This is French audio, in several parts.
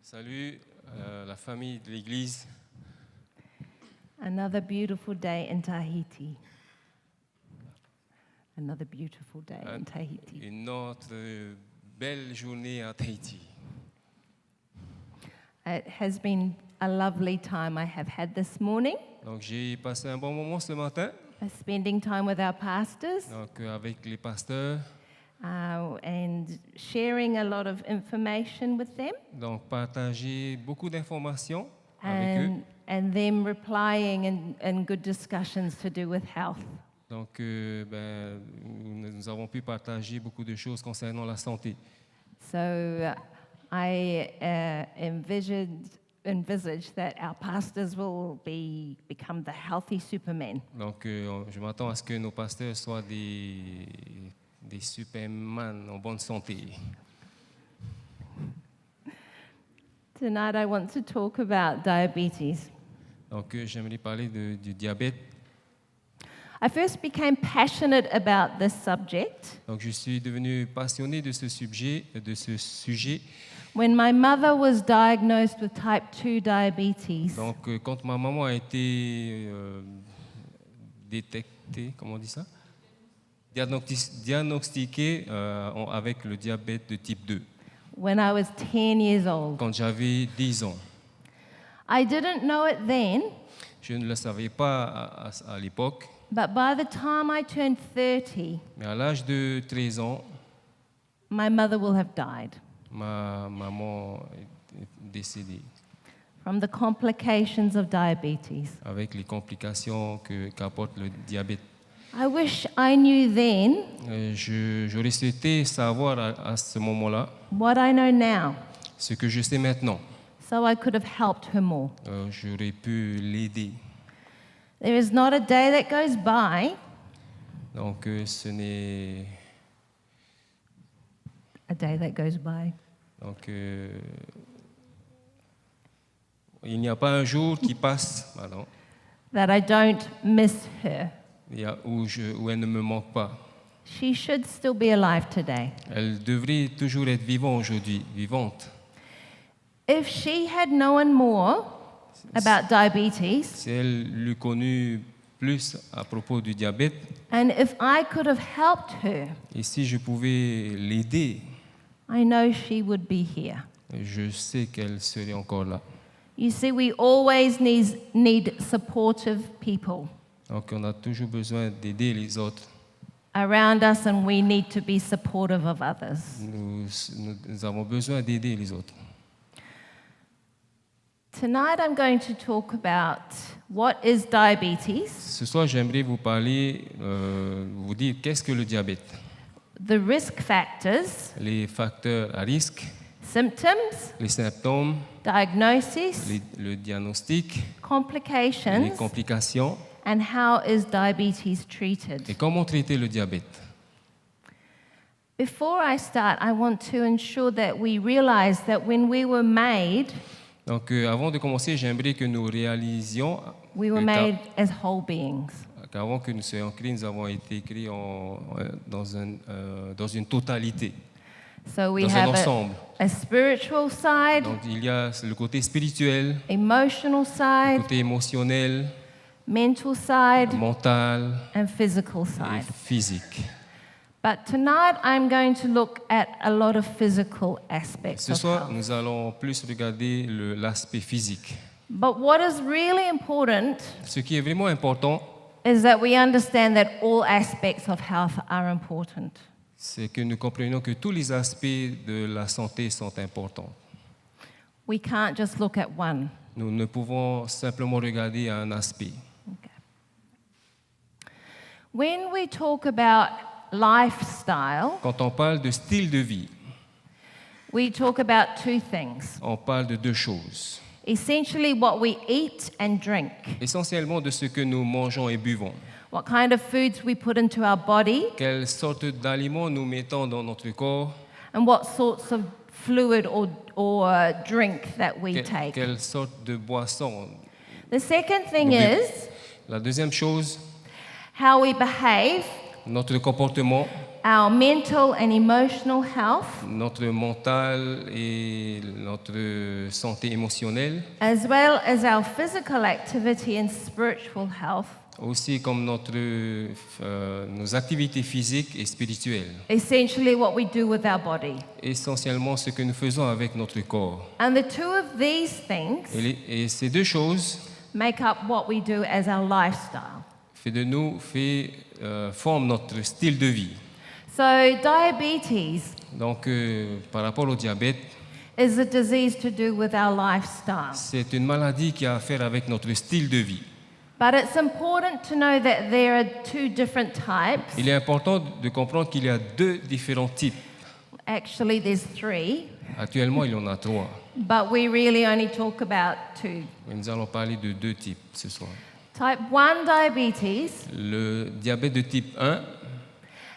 Salut la famille de l'Église. Another beautiful day in Tahiti. Another beautiful day in Tahiti. Une autre belle journée à Tahiti. It has been a lovely time I have had this morning, Donc j'ai passé un bon moment ce matin spending time with our pastors donc, avec les pasteurs. and sharing a lot of information with them, Donc partager beaucoup d'informations avec eux. and them replying in good discussions to do with health. Donc nous avons pu partager beaucoup de choses concernant la santé. So I envisage that our pastors will become the healthy supermen. Donc je m'attends à ce que nos pasteurs soient des superman en bonne santé. Tonight I want to talk about diabetes. Donc j'aimerais parler du diabète. I first became passionate about this subject Donc je suis devenu passionné de ce sujet. when my mother was diagnosed with type 2 diabetes. Donc quand ma maman a été détectée, comment on dit ça? Diagnostiquée avec le diabète de type 2, When I was 10 years old. quand j'avais 10 ans. I didn't know it then, Je ne le savais pas à l'époque, but by the time I turned 30, mais à l'âge de 13 ans, my mother will have died ma maman est décédée from the complications of diabetes. avec les complications qu'apporte le diabète. I wish I knew then J'aurais souhaité savoir à ce moment-là what I know now, ce que je sais maintenant. so I could have helped her more. J'aurais pu l'aider. There is not a day that goes by, Donc ce n'est... a day that goes by, Donc il n'y a pas un jour qui passe that I don't miss her. où elle ne me manque pas. She should still be alive today. Elle devrait toujours être vivante. If she had known more about diabetes, Si elle l'eût connu plus à propos du diabète, and if I could have helped her, et si je pouvais l'aider, I know she would be here. je sais qu'elle serait encore là. You see, we always need supportive people Donc on a toujours besoin d'aider les autres. around us, and we need to be supportive of others. Nous avons besoin d'aider les autres. Tonight I'm going to talk about what is diabetes, Ce soir, j'aimerais vous parler, vous dire qu'est-ce que le diabète, the risk factors, les facteurs à risque, symptoms, les symptômes, diagnosis, le diagnostic, les complications, complications and how is diabetes treated. et comment traiter le diabète. Before I start, I want to ensure that we realize that when we were made, Donc, avant de commencer, j'aimerais que nous réalisions we were made as whole beings. qu'avant que nous soyons créés, nous avons été créés dans une totalité, So we dans un have ensemble. a spiritual side, Donc, il y a le côté spirituel, emotional le side, côté émotionnel, mental side, mental and physical et side. physique. But tonight I'm going to look at a lot of physical aspects Ce of soir, health. nous allons plus regarder l'aspect physique. But what is really important Ce qui est vraiment important, is that we understand that all aspects of health are important. c'est que nous comprenions que tous les aspects de la santé sont importants. We can't just look at one. Nous ne pouvons simplement regarder un aspect. Okay. When we talk about lifestyle, Quand on parle de style de vie, we talk about two things. on parle de deux choses. Essentially, what we eat and drink, Essentiellement de ce que nous mangeons et buvons. what kind of foods we put into our body, Quelle sorte d'aliments nous mettons dans notre corps, and what sorts of fluid or drink that we take. quelle sorte de boisson. The second thing Nous is La deuxième chose, how we behave notre comportement our mental and emotional health, notre mental et notre santé émotionnelle, as well as our physical activity and spiritual health, aussi comme nos activités physiques et spirituelles, essentially what we do with our body. essentiellement ce que nous faisons avec notre corps. And the two of these things Et ces deux choses make up what we do as our lifestyle. forment notre style de vie. So diabetes Donc, par rapport au diabète, is a disease to do with our lifestyle. c'est une maladie qui a à faire avec notre style de vie. But it's important to know that there are two different types. Il est important de comprendre qu'il y a deux différents types. Actually, there's three, Actuellement, il y en a trois. but we really only talk about two. Mais nous allons parler de deux types ce soir. Type 1 diabetes Le diabète de type 1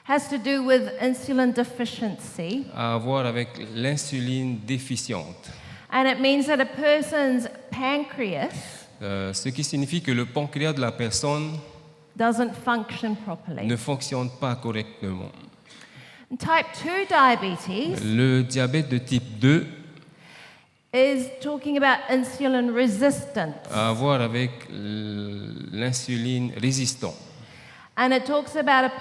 has to do with insulin deficiency, a à voir avec l'insuline déficiente, and it means that a person's pancreas ce qui signifie que le pancréas de la personne doesn't function properly. ne fonctionne pas correctement. Type 2 diabetes Le diabète de type 2 is talking about insulin resistance, a à voir avec l'insuline résistante. and it talks about a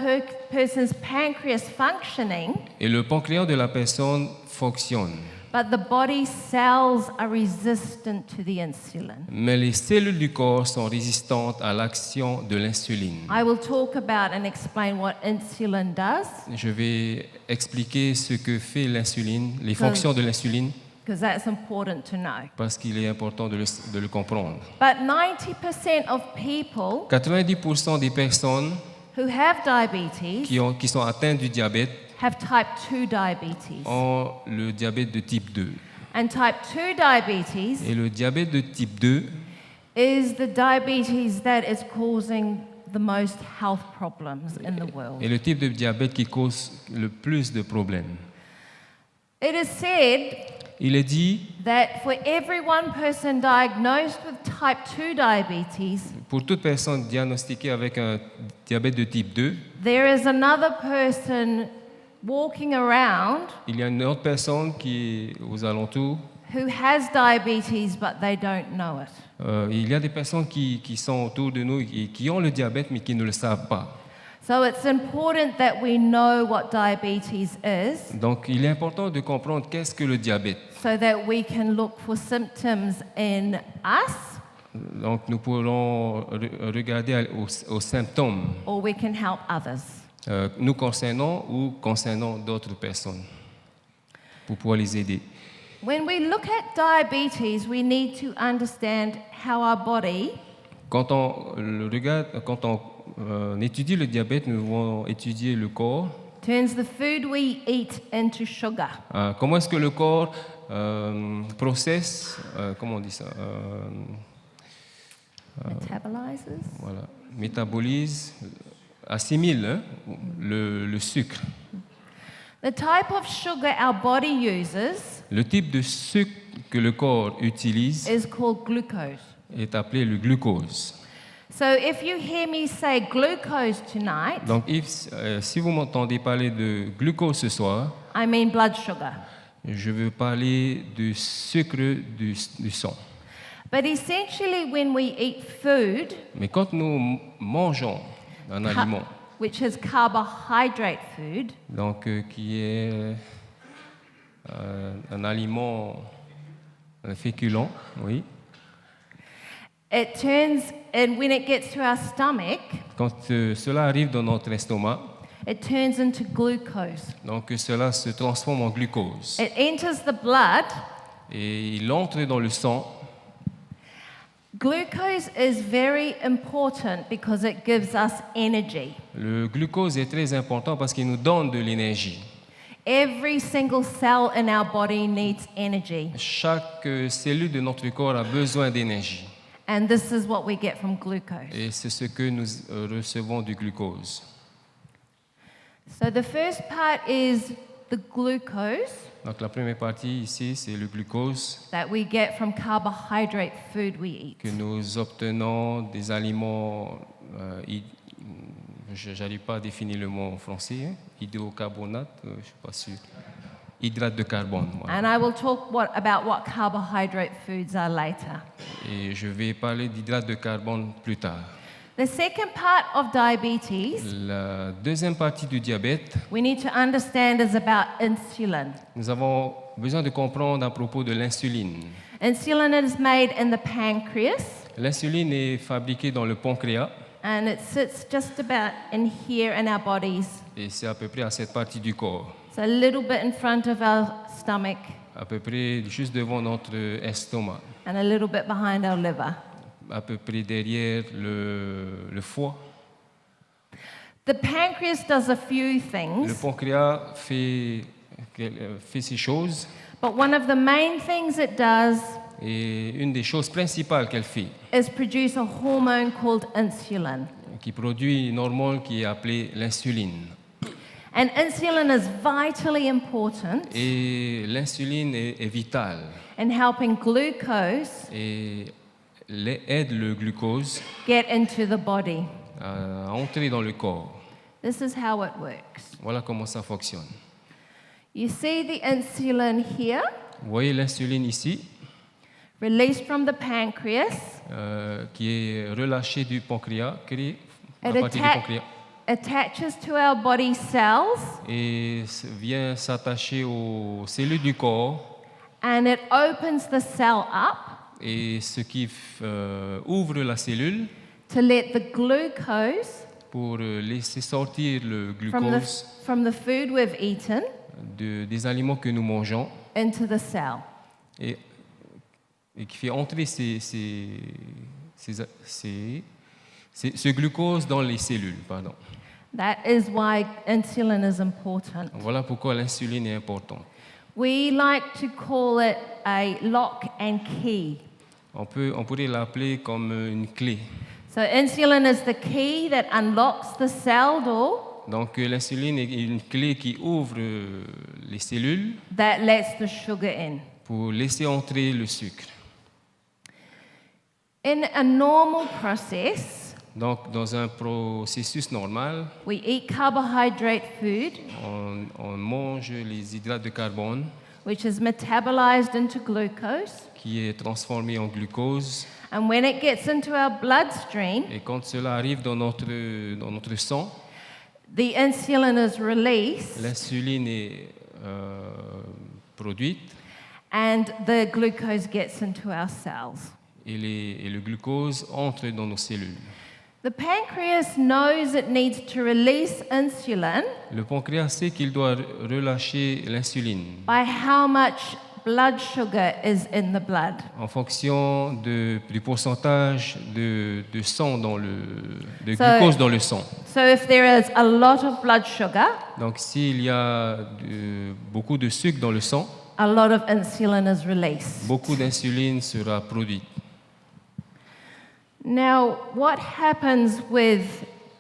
person's pancreas functioning, Et le pancréas de la personne fonctionne, but the body cells are resistant to the insulin. mais les cellules du corps sont résistantes à l'action de l'insuline. I will talk about and explain what insulin does, Je vais expliquer ce que fait l'insuline, les fonctions de l'insuline, because that's important to know. parce qu'il est important de le comprendre. But 90% of people 90% des personnes who have diabetes qui sont atteintes du diabète have type 2 diabetes. ont le diabète de type 2. And type 2 diabetes Et le diabète de type 2 is the diabetes that is causing the most health problems in the world. est le type de diabète qui cause le plus de problèmes. It is said Il est dit, that for every one person diagnosed with type 2 diabetes, pour toute personne diagnostiquée avec un diabète de type 2, there is another person walking around il y a une autre personne qui est aux alentours. who has diabetes but they don't know it. Il y a des personnes qui sont autour de nous et qui ont le diabète mais qui ne le savent pas. So it's important that we know what diabetes is Donc il est important de comprendre qu'est-ce que le diabète. so that we can look for symptoms in us Donc nous pourrons regarder aux symptômes or we can help others. nous concernant ou concernant d'autres personnes pour pouvoir les aider. When we look at diabetes, we need to understand how our body Quand on le regarde, quand on étudie le diabète, nous devons étudier le corps. turns the food we eat into sugar. Comment est-ce que le corps processe, comment on dit ça, Metabolizes. voilà, métabolise, assimile le sucre. The type of sugar our body uses Le type de sucre que le corps utilise is called glucose. est appelé le glucose. So if you hear me say glucose tonight, Donc, si vous m'entendez parler de glucose ce soir, I mean blood sugar. je veux parler du sucre du sang. But essentially, when we eat food, Mais quand nous mangeons un aliment, which is carbohydrate food, donc qui est un aliment féculent, oui, it turns, and when it gets to our stomach, quand cela arrive dans notre estomac, it turns into glucose. donc cela se transforme en glucose It enters the blood. et il entre dans le sang. Glucose is very important because it gives us energy. Le glucose est très important parce qu'il nous donne de l'énergie. Every single cell in our body needs energy, Chaque cellule de notre corps a besoin d'énergie and this is what we get from glucose. et c'est ce que nous recevons du glucose. So the first part is the glucose Donc la première partie ici, c'est le glucose that we get from carbohydrate food we eat. que nous obtenons des aliments je n'arrive pas à définir le mot en français, hein. Hydrocarbonate, je ne suis pas sûr. Hydrate de carbone. Voilà. And I will talk about what carbohydrate foods are later. Et je vais parler d'hydrate de carbone plus tard. The second part of diabetes La deuxième partie du diabète, we need to understand is about insulin. nous avons besoin de comprendre à propos de l'insuline. Insulin is made in the pancreas, L'insuline est fabriquée dans le pancréas and it sits just about in here in our bodies. et c'est à peu près à cette partie du corps, So a little bit in front of our stomach à peu près juste devant notre estomac, and a little bit behind our liver. à peu près derrière le foie. The pancreas does a few Le things, pancréas fait ces choses but one of the main things it does et une des choses principales qu'elle fait, is produce a hormone called insulin. qui produit une hormone qui est appelée l'insuline. And insulin is vitally important Et l'insuline est vitale in helping glucose et aide le glucose get into the body. à entrer dans le corps. This is how it works. Voilà comment ça fonctionne. You see the insulin here, Vous voyez l'insuline ici, released from the pancreas. qui est relâchée du pancréas, créée à It partir du pancréas, attaches to our body cells et vient s'attacher aux cellules du corps, and it opens the cell up et ce qui ouvre la cellule to let the glucose pour laisser sortir le from glucose the food we've eaten des aliments que nous mangeons into the cell. et qui fait entrer ce glucose dans les cellules. Pardon. That is why insulin is important. Voilà pourquoi l'insuline est importante. We like to call it a lock and key. On pourrait l'appeler comme une clé. So insulin is the key that unlocks the cell door Donc l'insuline est une clé qui ouvre les cellules that lets the sugar in. pour laisser entrer le sucre. In a normal process, Donc dans un processus normal, we eat carbohydrate food, on mange les hydrates de carbone which is metabolized into glucose. qui est transformé en glucose. And when it gets into our bloodstream, Et quand cela arrive dans notre sang, the insulin is released l'insuline est produite and the glucose gets into our cells. et le glucose entre dans nos cellules. The pancreas knows it needs to release insulin Le pancréas sait qu'il doit relâcher l'insuline by how much blood sugar is in the blood. en fonction du pourcentage de sang de So- glucose dans le sang. So if there is a lot of blood sugar, Donc s'il y a beaucoup de sucre dans le sang, a lot of insulin is released. beaucoup d'insuline sera produite. Now, what happens with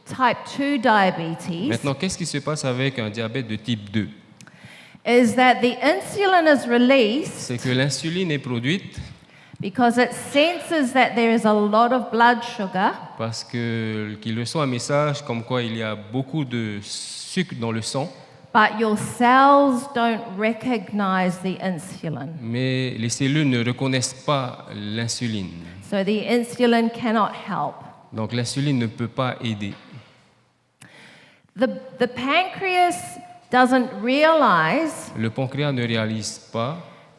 type 2 diabetes Maintenant, qu'est-ce qui se passe avec un diabète de type 2? is that the insulin is released C'est que l'insuline est produite because it senses that there is a lot of blood sugar parce qu'il reçoit un message comme quoi il y a beaucoup de sucre dans le sang, but your cells don't recognize the insulin. mais les cellules ne reconnaissent pas l'insuline. So the insulin cannot help. Donc l'insuline ne peut pas aider. The pancreas doesn't realize Le pancréas ne réalise pas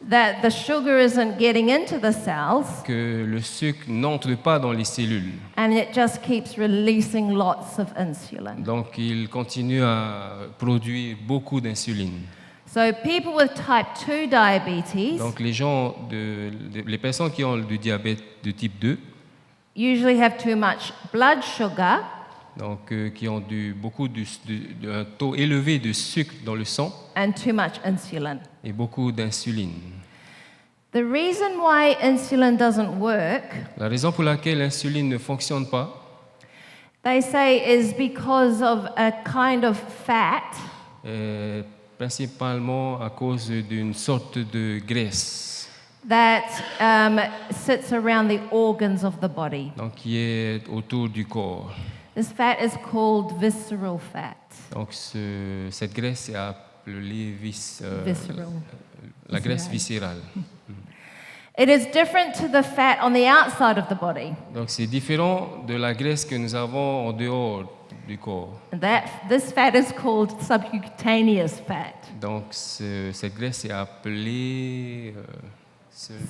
that the sugar isn't getting into the cells que le sucre n'entre pas dans les cellules. and it just keeps releasing lots of insulin. Donc il continue à produire beaucoup d'insuline. So people with type 2 diabetes Donc les personnes qui ont du diabète de type 2, usually have too much blood sugar donc qui ont un taux élevé de sucre dans le sang and too much insulin. et beaucoup d'insuline. The reason why insulin doesn't work, La raison pour laquelle l'insuline ne fonctionne pas, they say, is because of a kind of fat est principalement à cause d'une sorte de graisse, that sits around the organs of the body. donc qui est autour du corps. This fat is called visceral fat. Donc cette graisse est appelée Visceral. la graisse viscérale. It is different to the fat on the outside of the body. Donc c'est différent de la graisse que nous avons en dehors du corps. This fat is called subcutaneous fat. Donc cette graisse est appelée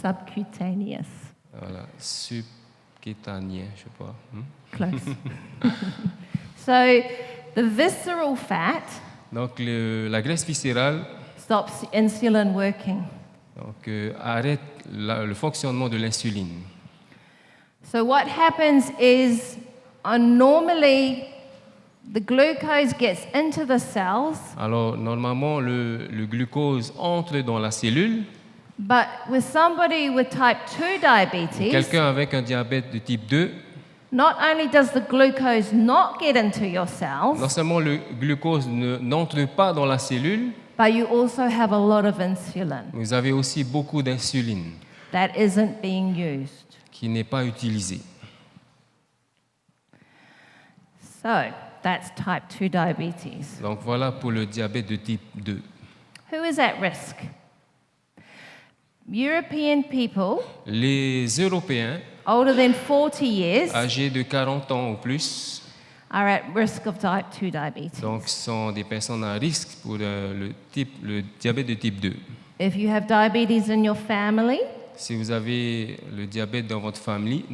Subcutaneous. voilà, subcutanée, je sais pas. Close. So the visceral fat Donc la graisse viscérale stops insulin working. donc, arrête le fonctionnement de l'insuline. So what happens is normally the glucose gets into the cells, Alors normalement le glucose entre dans la cellule. but with somebody with type 2 diabetes, Quelqu'un avec un diabète de type 2, not only does the glucose not get into your non cells, seulement le glucose n'entre pas dans la cellule, but you also have a lot of insulin vous avez aussi beaucoup d'insuline that isn't being used. qui n'est pas utilisée. So that's type 2 diabetes. Donc voilà pour le diabète de type 2. Who is at risk? European people Les Européens older than 40 years âgés de 40 ans ou plus, are at risk of type 2 diabetes. donc sont des personnes à risque pour le diabète de type 2. If you have diabetes in your family, Si vous avez le diabète dans votre famille,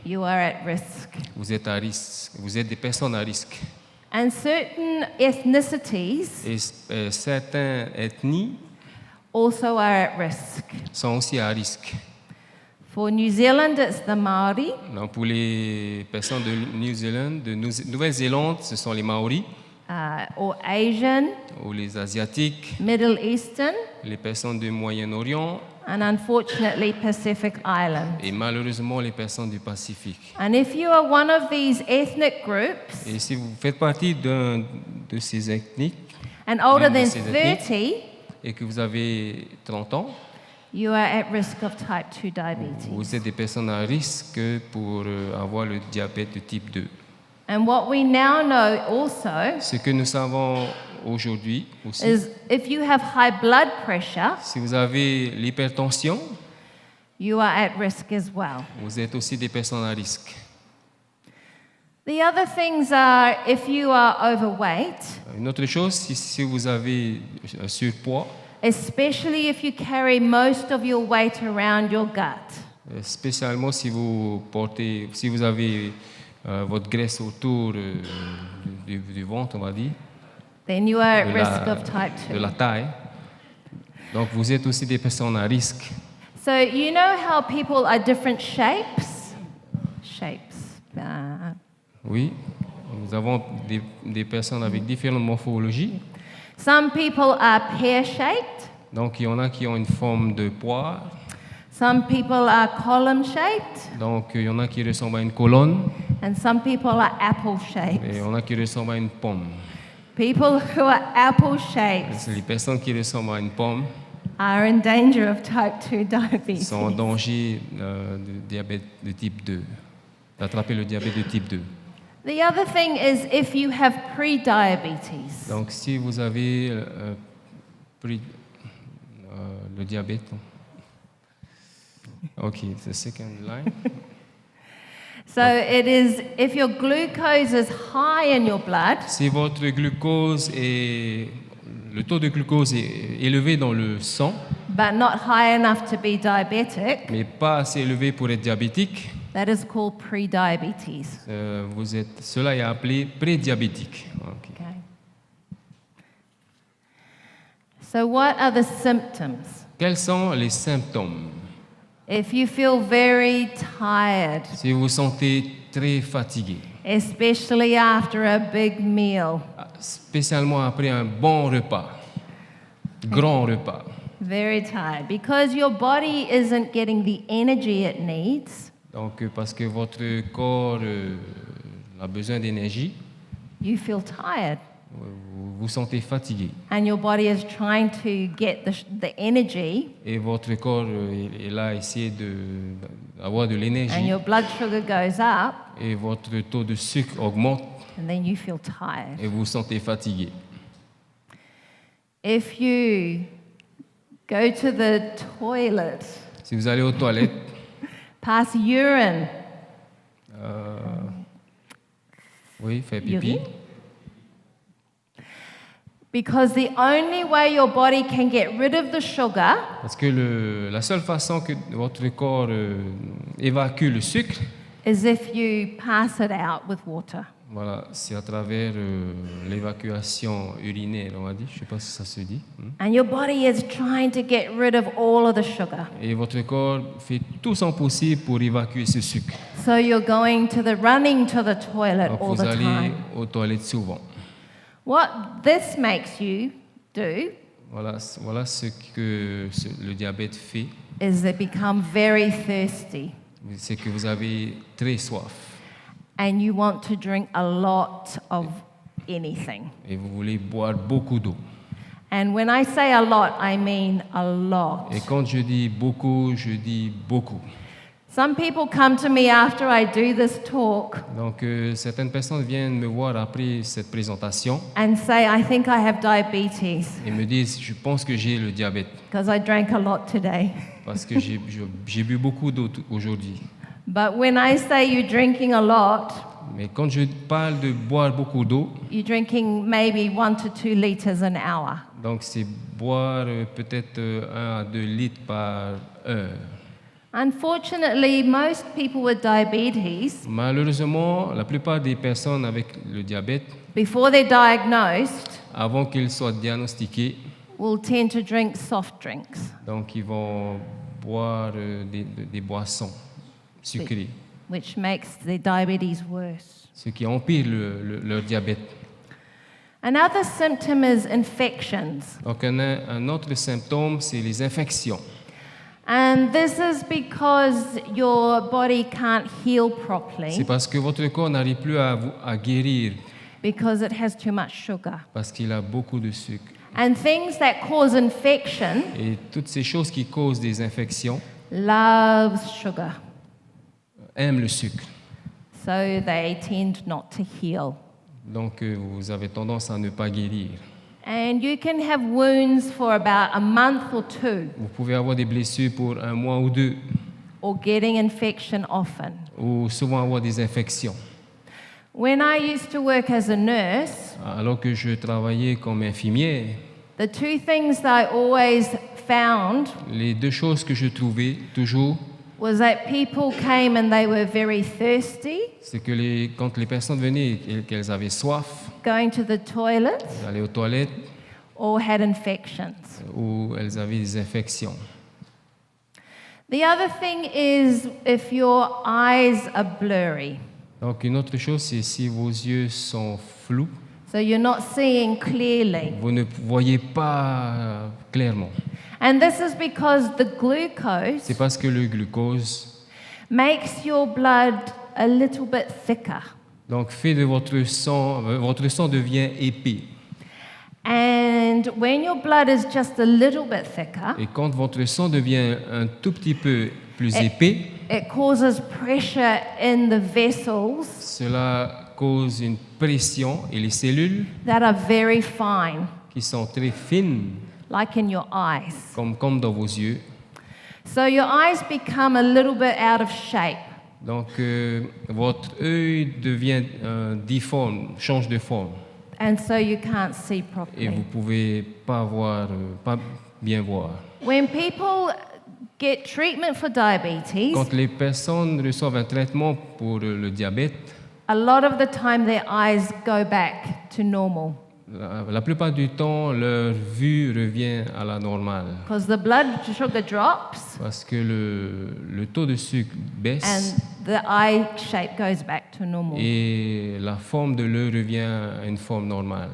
you are at risk. vous êtes à risque. Vous êtes des personnes à risque. And certain ethnicities Et certaines ethnies also are at risk. sont aussi à risque. For New Zealand, it's the Maori. Donc, pour les personnes de Nouvelle-Zélande, ce sont les Maoris, Or Asian, ou les Asiatiques, Middle Eastern, les personnes du Moyen-Orient and unfortunately Pacific Islands. et malheureusement les personnes du Pacifique. And if you are one of these ethnic groups Et si vous faites partie de ces ethniques and older L'une de than ces ethnies. 30, et que vous avez 30 ans, you are at risk of type 2 diabetes. vous êtes des personnes à risque pour avoir le diabète de type 2. And what we now know also Ce que nous savons aujourd'hui aussi, is if you have high blood pressure, si vous avez l'hypertension, you are at risk as well. vous êtes aussi des personnes à risque. The other things are if you are overweight, Une autre chose, si vous avez un surpoids, especially if you carry most of your weight around your gut, spécialement si vous avez votre graisse autour du ventre, on va dire, then you are at de risk of type de 2. la taille. Donc vous êtes aussi des personnes à risque. So you know how people are different shapes? Oui, nous avons des personnes avec différentes morphologies. Some people are pear-shaped. Donc il y en a qui ont une forme de poire. Some people are column-shaped. Donc il y en a qui ressemblent à une colonne And some people are et apple-shaped. il y en a qui ressemblent à une pomme. People who are apple-shaped Les personnes qui ressemblent à une pomme are in danger of type 2 diabetes. sont en danger de diabète de type 2, d'attraper le diabète de type 2. The other thing is if you have pre-diabetes. Donc si vous avez pris le diabète, ok, the second line. So it is if your glucose is high in your blood, Si votre le taux de glucose est élevé dans le sang, but not high enough to be diabetic, mais pas assez élevé pour être diabétique, that is called pre-diabetes. cela est appelé prédiabétique. Ok. Okay. So what are the symptoms? Quels sont les symptômes? If you feel very tired, Si vous vous sentez très fatigué, especially after a big meal, spécialement après un bon repas, grand repas, very tired, because your body isn't getting the energy it needs, donc parce que votre corps a besoin d'énergie, you feel tired. vous vous sentez fatigué. and your body is trying to get the energy, Et votre corps est là à essayer d'avoir de and l'énergie. your blood sugar goes up, Et votre taux de sucre augmente and then you feel tired. et vous vous sentez fatigué. If you go to the toilet, Si vous allez aux toilettes, pass urine, oui, faire pipi, urine, because the only way your body can get rid of the sugar parce que la seule façon que votre corps évacue le sucre, is if you pass it out with water. voilà, c'est à travers l'évacuation urinaire, on va dire. Je ne sais pas si ça se dit. And your body is trying to get rid of all of the sugar. Et votre corps fait tout son possible pour évacuer ce sucre. So you're going to the running to the toilet Donc all vous the allez time. aux toilettes souvent. What this makes you do Voilà ce que le diabète fait, is they become very thirsty c'est que vous avez très soif and you want to drink a lot of anything. et vous voulez boire beaucoup d'eau. And when I say a lot, I mean a lot. Et quand je dis beaucoup, je dis beaucoup. Some people come to me after I do this talk Donc certaines personnes viennent me voir après cette présentation and say, I think I have diabetes et me disent, je pense que j'ai le diabète because I drank a lot today. parce que j'ai bu beaucoup d'eau aujourd'hui. But when I say you're drinking a lot, Mais quand je parle de boire beaucoup d'eau, you're drinking maybe 1 to 2 liters an hour. donc c'est boire peut-être 1 à 2 litres par heure. Unfortunately, most people with diabetes, Malheureusement, la plupart des personnes avec le diabète, before they're diagnosed, avant qu'ils soient diagnostiqués, will tend to drink soft drinks, donc ils vont boire des boissons sucrées, which makes their diabetes worse. ce qui empire leur diabète. Another symptom is infections. Donc un autre symptôme, c'est les infections. And this is because your body can't heal C'est properly parce que votre corps n'arrive plus à guérir because it has too much sugar. parce qu'il a beaucoup de sucre. And things that cause infection Et toutes ces choses qui causent des infections loves sugar. aiment le sucre. So they tend not to heal. Donc vous avez tendance à ne pas guérir. And you can have wounds for about a month or 2, Vous pouvez avoir des blessures pour 1 mois ou 2, or getting infection often. ou souvent avoir des infections. When I used to work as a nurse, Alors que je travaillais comme infirmière, the 2 things that I always found les 2 choses que je trouvais toujours, was that people came and they were very thirsty, c'est que quand les personnes venaient et qu'elles avaient soif, going to the toilet, elles allaient aux toilettes or had infections. ou elles avaient des infections. The other thing is if your eyes are blurry, Donc une autre chose, c'est si vos yeux sont flous, so you're not seeing clearly. vous ne voyez pas clairement. And this is because the glucose C'est parce que le glucose makes your blood a little bit thicker. donc fait de votre sang devient épais. And when your blood is just a little bit thicker, Et quand votre sang devient un tout petit peu plus épais, it causes pressure in the vessels cela cause une pression et les cellules that are very fine, qui sont très fines, like in your eyes. comme dans vos yeux. So your eyes become a little bit out of shape. Donc votre œil devient difforme, change de forme, And so you can't see et properly. vous pouvez pas bien voir. When people get treatment for diabetes, Quand les personnes reçoivent un traitement pour le diabète, a lot of the time their eyes go back to normal la plupart du temps, leur vue revient à la normale because the blood sugar drops parce que le taux de sucre baisse and the eye shape goes back to normal. et la forme de l'œil revient à une forme normale.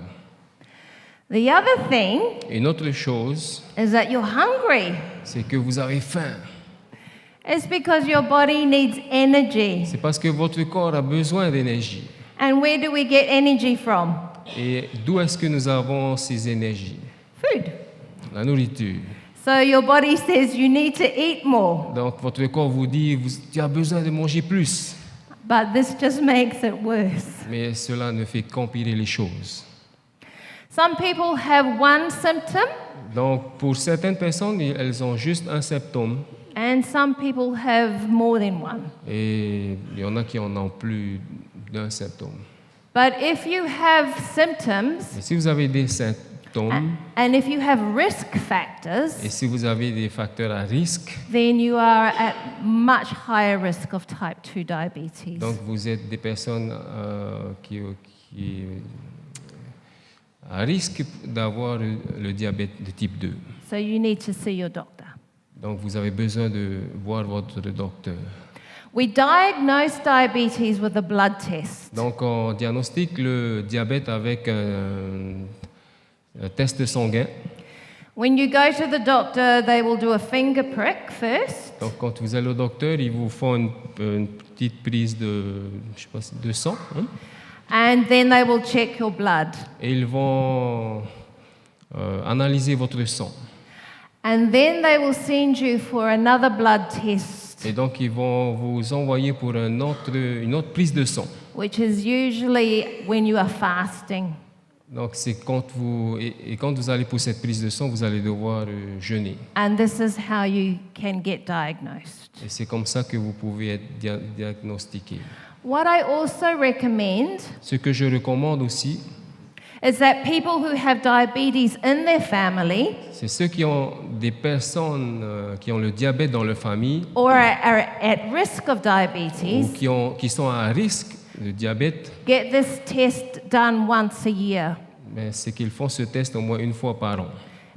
The other thing Une autre chose, is that you're hungry. c'est que vous avez faim. It's because your body needs energy. C'est parce que votre corps a besoin d'énergie. And where do we get energy from? Et d'où est-ce que nous avons ces énergies? Food. La nourriture. So your body says you need to eat more, Donc votre corps vous dit, tu as besoin de manger plus. but this just makes it worse. Mais cela ne fait qu'empirer les choses. Some people have one symptom, Donc pour certaines personnes, elles ont juste un symptôme. and some people have more than one. Et il y en a qui en ont plus d'un symptôme. But if you have symptoms, Et si vous avez des symptômes, and if you have risk factors, et si vous avez des facteurs à risque, then you are at much higher risk of type 2 diabetes. donc vous êtes des personnes qui à risque d'avoir le diabète de type 2. So you need to see your doctor. Donc vous avez besoin de voir votre docteur. We diagnose diabetes with a blood test. Donc on diagnostique le diabète avec un test sanguin. When you go to the doctor, they will do a finger prick first, Donc quand vous allez au docteur, ils vous font une petite prise je sais pas, de sang, hein, and then they will check your blood. et ils vont analyser votre sang. And then they will send you for another blood test, Et donc ils vont vous envoyer pour une autre prise de sang. which is usually when you are fasting. Donc c'est quand quand vous allez pour cette prise de sang, vous allez devoir jeûner. And this is how you can get diagnosed. Et c'est comme ça que vous pouvez être diagnostiqué. What I also recommend Ce que je recommande aussi, is that people who have diabetes in their family c'est ceux qui ont des personnes qui ont le diabète dans leur famille or are at risk of ou diabetes qui sont à risque de diabète, get this test done once a year. mais c'est qu'ils font ce test au moins une fois par an.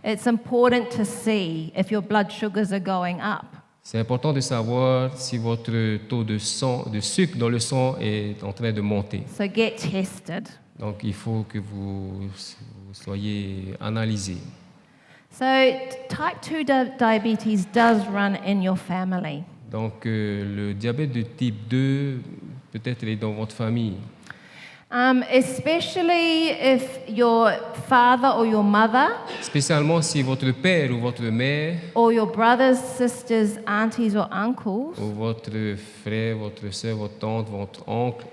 It's important to see if your blood sugars are going up. C'est important de savoir si votre taux de sucre dans le sang est en train de monter. So get tested. Donc il faut que vous soyez analysé. So type 2 diabetes does run in your family. Donc le diabète de type 2 peut-être est dans votre famille. Especially if your father or your mother Spécialement si votre père ou votre mère or your brothers, sisters, aunties or uncles ou votre frère, votre soeur, votre tante, votre oncle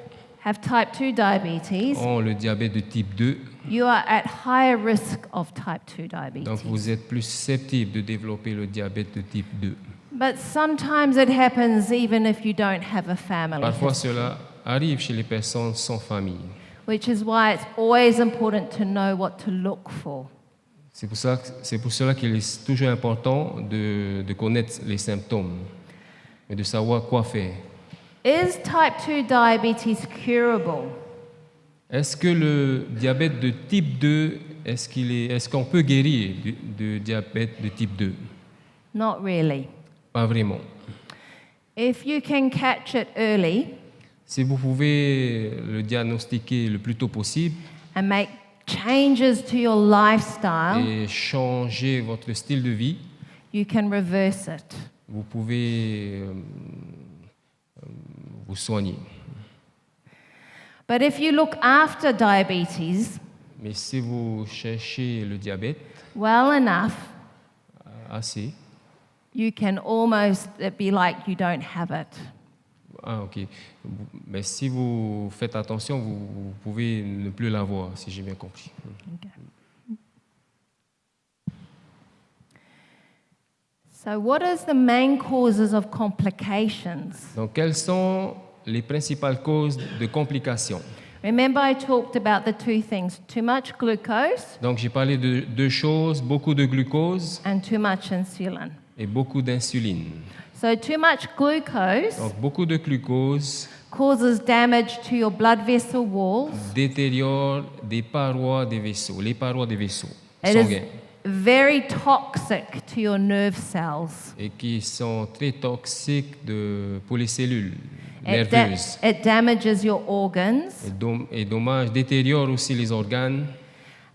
have type 2 diabetes, ont le diabète de type 2. you are at higher risk of type 2 Donc diabetes. vous êtes plus susceptible de développer le diabète de type 2. But sometimes it happens even if you don't have a family Parfois history, cela arrive chez les personnes sans famille. which is why it's always important to know what to look for. C'est pour cela qu'il est toujours important de connaître les symptômes et de savoir quoi faire. Is type 2 diabetes curable? Est-ce que le diabète de type 2, est-ce qu'on peut guérir du diabète de type 2? Not really. Pas vraiment. If you can catch it early Si vous pouvez le diagnostiquer le plus tôt possible and make changes to your lifestyle, et changer votre style de vie, you can reverse it. vous pouvez vous soigner. But if you look after diabetes Mais si vous cherchez le diabète well enough, assez, you can almost be like you don't have it. ok. Mais si vous faites attention, vous pouvez ne plus l'avoir, si j'ai bien compris. So what is the main causes of complications? Donc, quelles sont les principales causes de complications? Remember I talked about the two things, too much glucose Donc, j'ai parlé de deux choses, beaucoup de glucose and too much insulin. et beaucoup d'insuline. So too much glucose Donc, beaucoup de glucose causes damage to your blood vessel walls. détériore les parois des vaisseaux It sanguins is very toxic to your nerve cells. et qui sont très toxiques pour les cellules It, nerveuses. it damages your organs. Et dommage, détériore aussi les organes.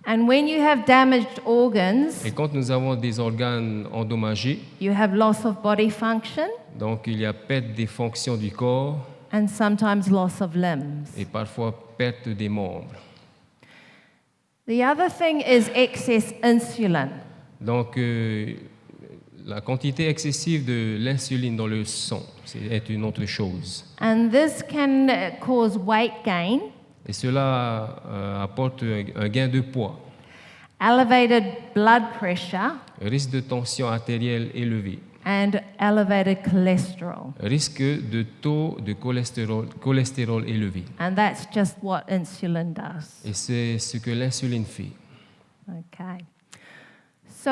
And when you have damaged organs, Et quand nous avons des organes endommagés, you have loss of body function donc il y a perte des fonctions du corps and sometimes loss of limbs. et parfois perte des membres. The other thing is excess insulin. Donc, la quantité excessive de l'insuline dans le sang est une autre chose. And this can cause weight gain, Et cela apporte un gain de poids, elevated blood pressure, risque de tension artérielle élevé, and elevated cholesterol. risque de taux de cholestérol élevé. And that's just what insulin does. Et c'est ce que l'insuline fait. Okay. So,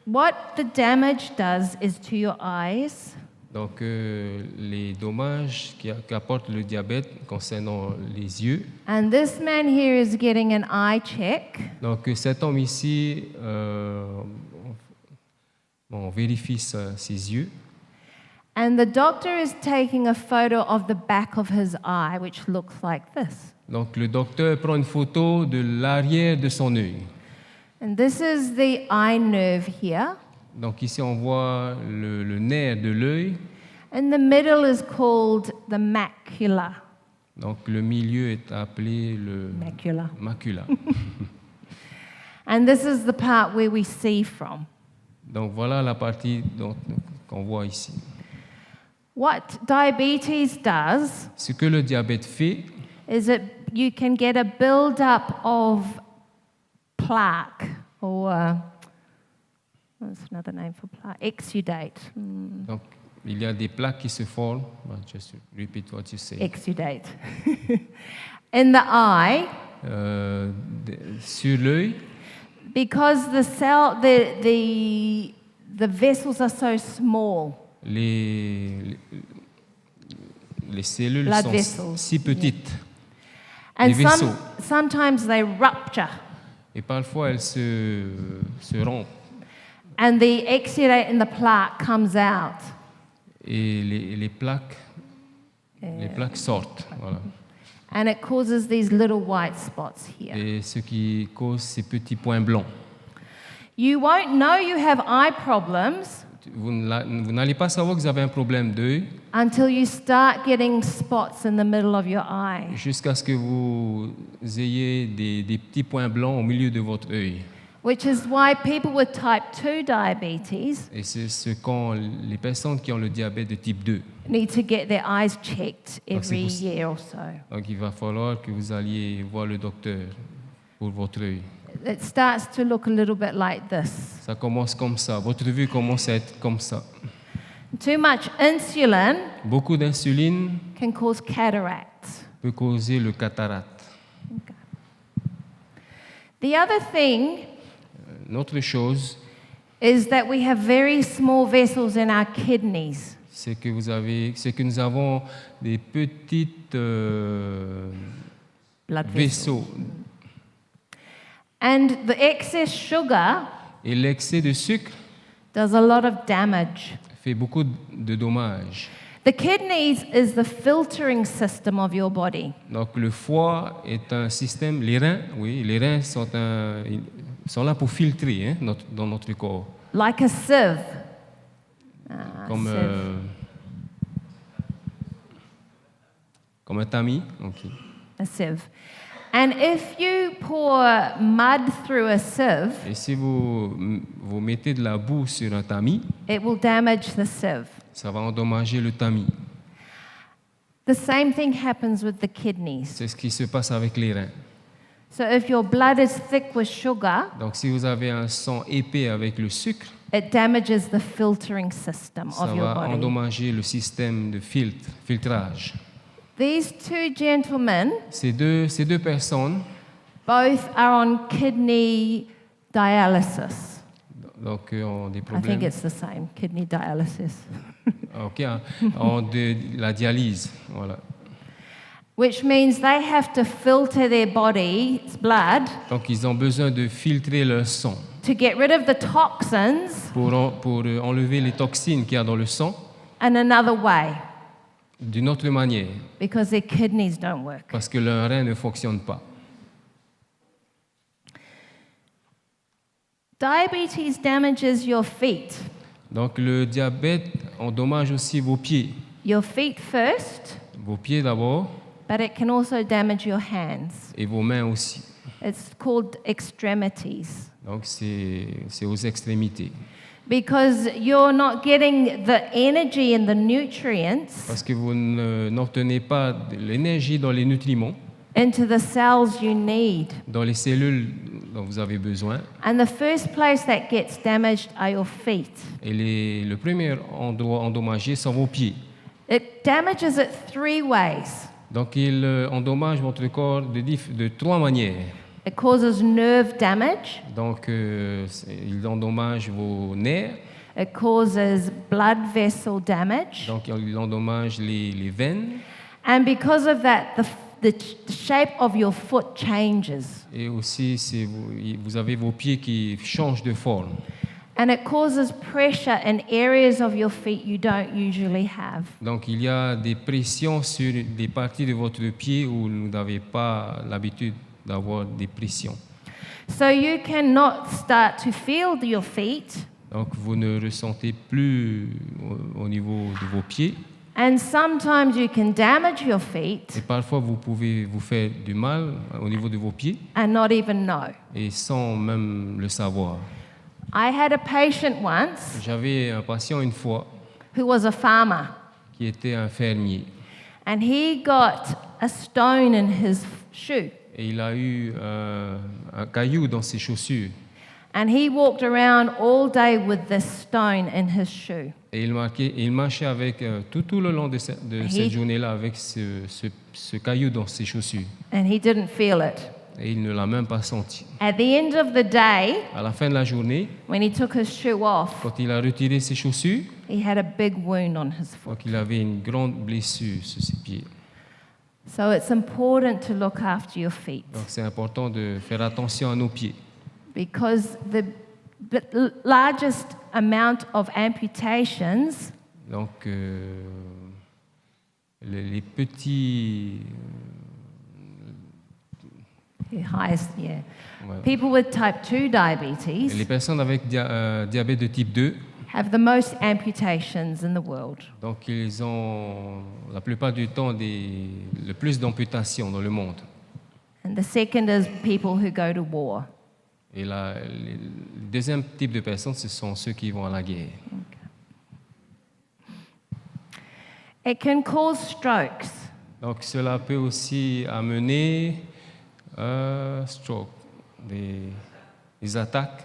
what the damage does is to your eyes, Donc, les dommages qu'apporte le diabète concernant les yeux. and this man here is getting an eye check, Donc, cet homme ici, on vérifie ses yeux. and the doctor is taking a photo of the back of his eye, which looks like this. Donc, le docteur prend une photo de l'arrière de son œil. And this is the eye nerve here, Donc, ici, on voit le nerf de l'œil. and the middle is called the macula. Donc, le milieu est appelé le Macula. macula. And this is the part where we see from. Donc, voilà la partie qu'on voit ici. What diabetes does Ce que le diabète fait, is that you can get a build-up of plaque, or what's another name for plaque? Exudate. donc, il y a des plaques qui se forment. Just repeat what you say. Exudate. In the eye, Sur l'œil, because the vessels are so small. les cellules Blood sont vessels, si petites. And Les vaisseaux. sometimes they rupture, Et parfois, elles se rompent. and the exudate in the plaque comes out. Et les plaques sortent. Voilà. And it causes these little white spots here. Et ce qui cause ces petits points blancs. You won't know you have eye problems Vous n'allez pas savoir que vous avez un problème d'œil until you start getting spots in the middle of your eye. jusqu'à ce que vous ayez des petits points blancs au milieu de votre œil. Which is why people with type 2 diabetes Et c'est ce qu'ont les personnes qui ont le diabète de type 2. need to get their eyes checked every pour- year or so. Donc il va falloir que vous alliez voir le docteur pour votre œil. It starts to look a little bit like this. Ça commence comme ça. Votre vue commence à être comme ça. Too much insulin Beaucoup d'insuline can cause cataracts. peut causer le cataracte. The other thing Une autre chose, is that we have very small vessels in our kidneys. c'est que nous avons des petites Blood vessels. vaisseaux. And the excess sugar Et l'excès de sucre does a lot of damage. fait beaucoup de dommages. The kidneys is the filtering system of your body. Donc le foie est un système, les reins sont là pour filtrer dans notre corps. Like a sieve. Comme, sieve. comme un tamis. Ok. A sieve. And if you pour mud through a sieve, Et si vous mettez de la boue sur un tamis, it will damage the sieve. ça va endommager le tamis. The same thing happens with the kidneys. C'est ce qui se passe avec les reins. So if your blood is thick with sugar, Donc si vous avez un sang épais avec le sucre, it damages the filtering system ça of your va body. endommager le système de filtrage. These two gentlemen Ces deux personnes, both are on kidney dialysis. donc, ont des I think problèmes. it's the same, kidney dialysis. Ok, ont de la dialyse. Voilà. Which means they have to filter their body's blood Donc ils ont besoin de filtrer leur sang to get rid of the toxins pour enlever les toxines qu'il y a dans le sang in another way d'une autre manière, because their kidneys don't work. parce que leur rein ne fonctionne pas. Diabetes damages your feet. Donc le diabète endommage aussi vos pieds. Your feet first, Vos pieds d'abord but it can also damage your hands. et vos mains aussi. It's called extremities. Donc c'est aux extrémités. Because you're not getting the energy and the nutrients Parce que vous n'obtenez pas de l'énergie dans les nutriments, into the cells you need. dans les cellules dont vous avez besoin. And the first place that gets damaged are your feet. Et le premier endroit endommagé sont vos pieds. It damages it 3 ways. Donc il endommage votre corps de 3 manières. It causes nerve damage, Donc il endommage vos nerfs, it causes blood vessel damage, donc il endommage les veines, and because of that, the shape of your foot changes. et aussi vous avez vos pieds qui changent de forme. And it causes pressure in areas of your feet you don't usually have. Donc il y a des pressions sur des parties de votre pied où vous n'avez pas l'habitude d'avoir des pressions. So you cannot start to feel your feet, Donc vous ne ressentez plus au niveau de vos pieds, and sometimes you can damage your feet et parfois vous pouvez vous faire du mal au niveau de vos pieds and not even know. et sans même le savoir. I had a patient once J'avais un patient une fois who was a farmer, qui était un fermier and he got a stone in his shoe, et il a eu un caillou dans ses chaussures and he walked around all day with this stone in his shoe. et il marchait avec tout le long de cette journée-là avec ce caillou dans ses chaussures And he didn't feel it. et il ne l'a même pas senti. At the end of the day, À la fin de la journée, when he took his shoe off, quand il a retiré ses chaussures, he had a big wound on his foot. donc il avait une grande blessure sur ses pieds. So it's important to look after your feet Donc c'est important de faire attention à nos pieds because the largest amount of amputations donc les petits yeah. ouais. People with type 2 Les diabetes personnes avec diabète de type 2, have the most amputations in the world. donc ils ont la plupart du temps le plus d'amputations dans le monde. And the second is people who go to war. Et le deuxième type de personnes, ce sont ceux qui vont à la guerre. It can cause strokes. Donc cela peut aussi amener stroke, des attaques,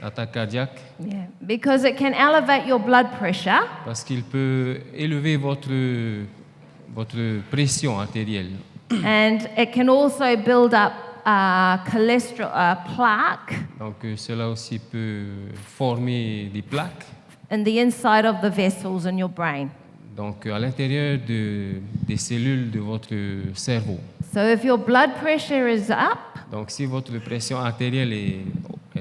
attaques cardiaques, Yeah, because it can elevate your blood pressure parce qu'il peut élever votre pression artérielle. and it can also build up cholesterol plaque Donc cela aussi peut former des plaques. in the inside of the vessels in your brain. Donc à l'intérieur des cellules de votre cerveau. So if your blood pressure is up, Donc si votre pression artérielle est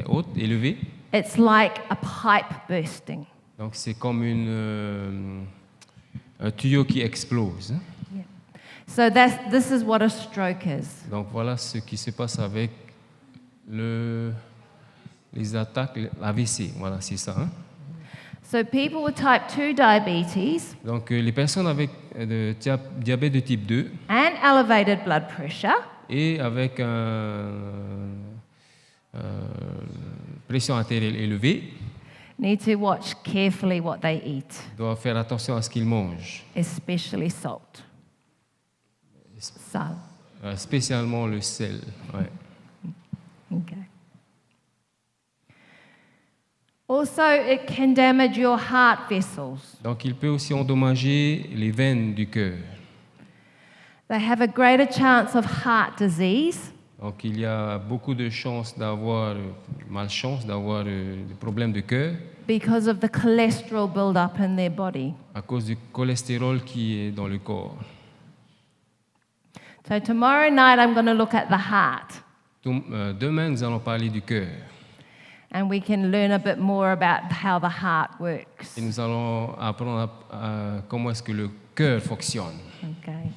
haute, élevée, it's like a pipe bursting. donc c'est comme un tuyau qui explose. So this is what a stroke is. Donc voilà ce qui se passe avec les attaques, l'AVC. Voilà, c'est ça. Hein? So people with type 2 diabetes Donc les personnes avec diabète de type 2 and elevated blood pressure et avec pression artérielle élevée need to watch carefully what they eat, doivent faire attention à ce qu'ils mangent, especially salt. Salt. spécialement le sel. Ouais. Okay. Also, it can damage your heart vessels. Donc il peut aussi endommager les veines du cœur. They have a greater chance of heart disease Donc il y a beaucoup de chances d'avoir, malchance d'avoir des problèmes de cœur because of the cholesterol build-up in their body. à cause du cholestérol qui est dans le corps. So tomorrow night I'm going to look at the heart, Demain, nous allons parler du cœur and we can learn a bit more about how the heart works. et nous allons apprendre comment est-ce que le cœur fonctionne. Okay.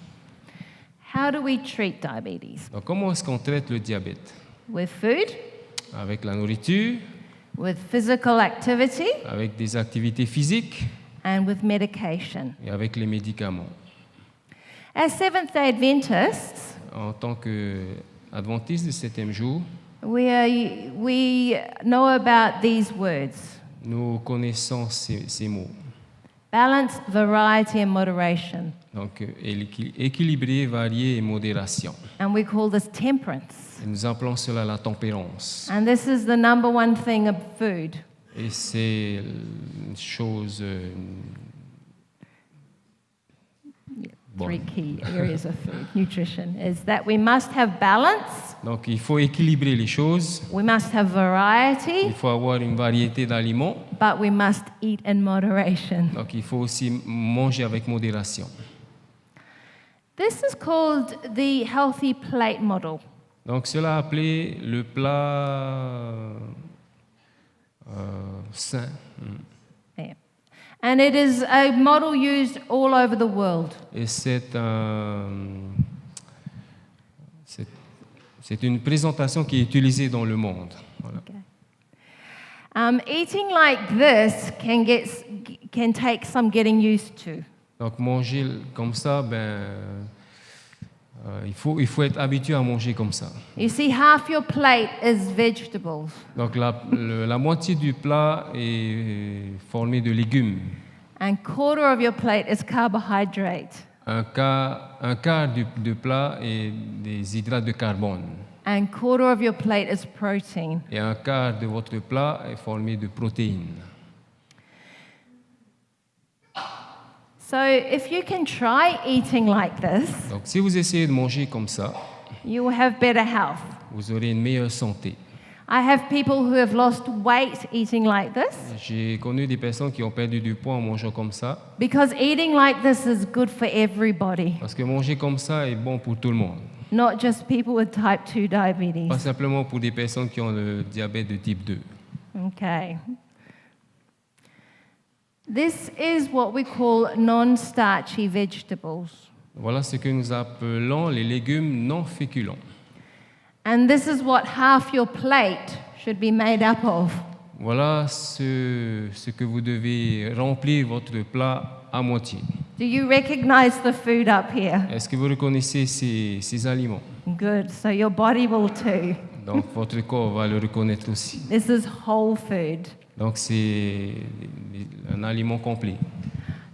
How do we treat diabetes? Donc comment est-ce qu'on traite le diabète? With food, Avec la nourriture, with physical activity, avec des activités physiques and with medication. et avec les médicaments. As Seventh-day Adventists, en tant qu'adventiste du septième jour, we know about these words: nous connaissons ces mots. balance, variety, and moderation. Donc, équilibré, varié et modération. And we call this temperance. Et nous appelons cela la tempérance. And this is the number one thing of food. Et c'est une chose Three bonne. key areas of food nutrition is that we must have balance, Donc, il faut équilibrer les choses. we must have variety, Il faut avoir une variété d'aliments. but we must eat in moderation. Donc, il faut aussi manger avec modération. This is called the healthy plate model. Donc, cela appelé le plat sain. Yeah. And it is a model used all over the world. Et c'est une présentation qui est utilisée dans le monde. Voilà. Eating like this can take some getting used to. Donc, manger comme ça, il faut être habitué à manger comme ça. You see, half your plate is vegetables, Donc, la moitié du plat est formée de légumes. and quarter of your plate is carbohydrate, Un quart du plat est des hydrates de carbone. and quarter of your plate is protein. Et un quart de votre plat est formé de protéines. So if you can try eating like this, Donc, si vous essayez de manger comme ça, you will have better health. vous aurez une meilleure santé. I have people who have lost weight eating like this J'ai connu des personnes qui ont perdu du poids en mangeant comme ça, because eating like this is good for everybody, parce que manger comme ça est bon pour tout le monde. not just people with type 2 diabetes. Pas simplement pour des personnes qui ont le diabète de type 2. Okay. This is what we call non-starchy vegetables. Voilà ce que nous appelons les légumes non féculents. And this is what half your plate should be made up of. Voilà ce que vous devez remplir votre plat à moitié. Do you recognize the food up here? Est-ce que vous reconnaissez ces aliments? Good. So your body will too. Donc votre corps va le reconnaître aussi. This is whole food. Donc c'est un aliment complet.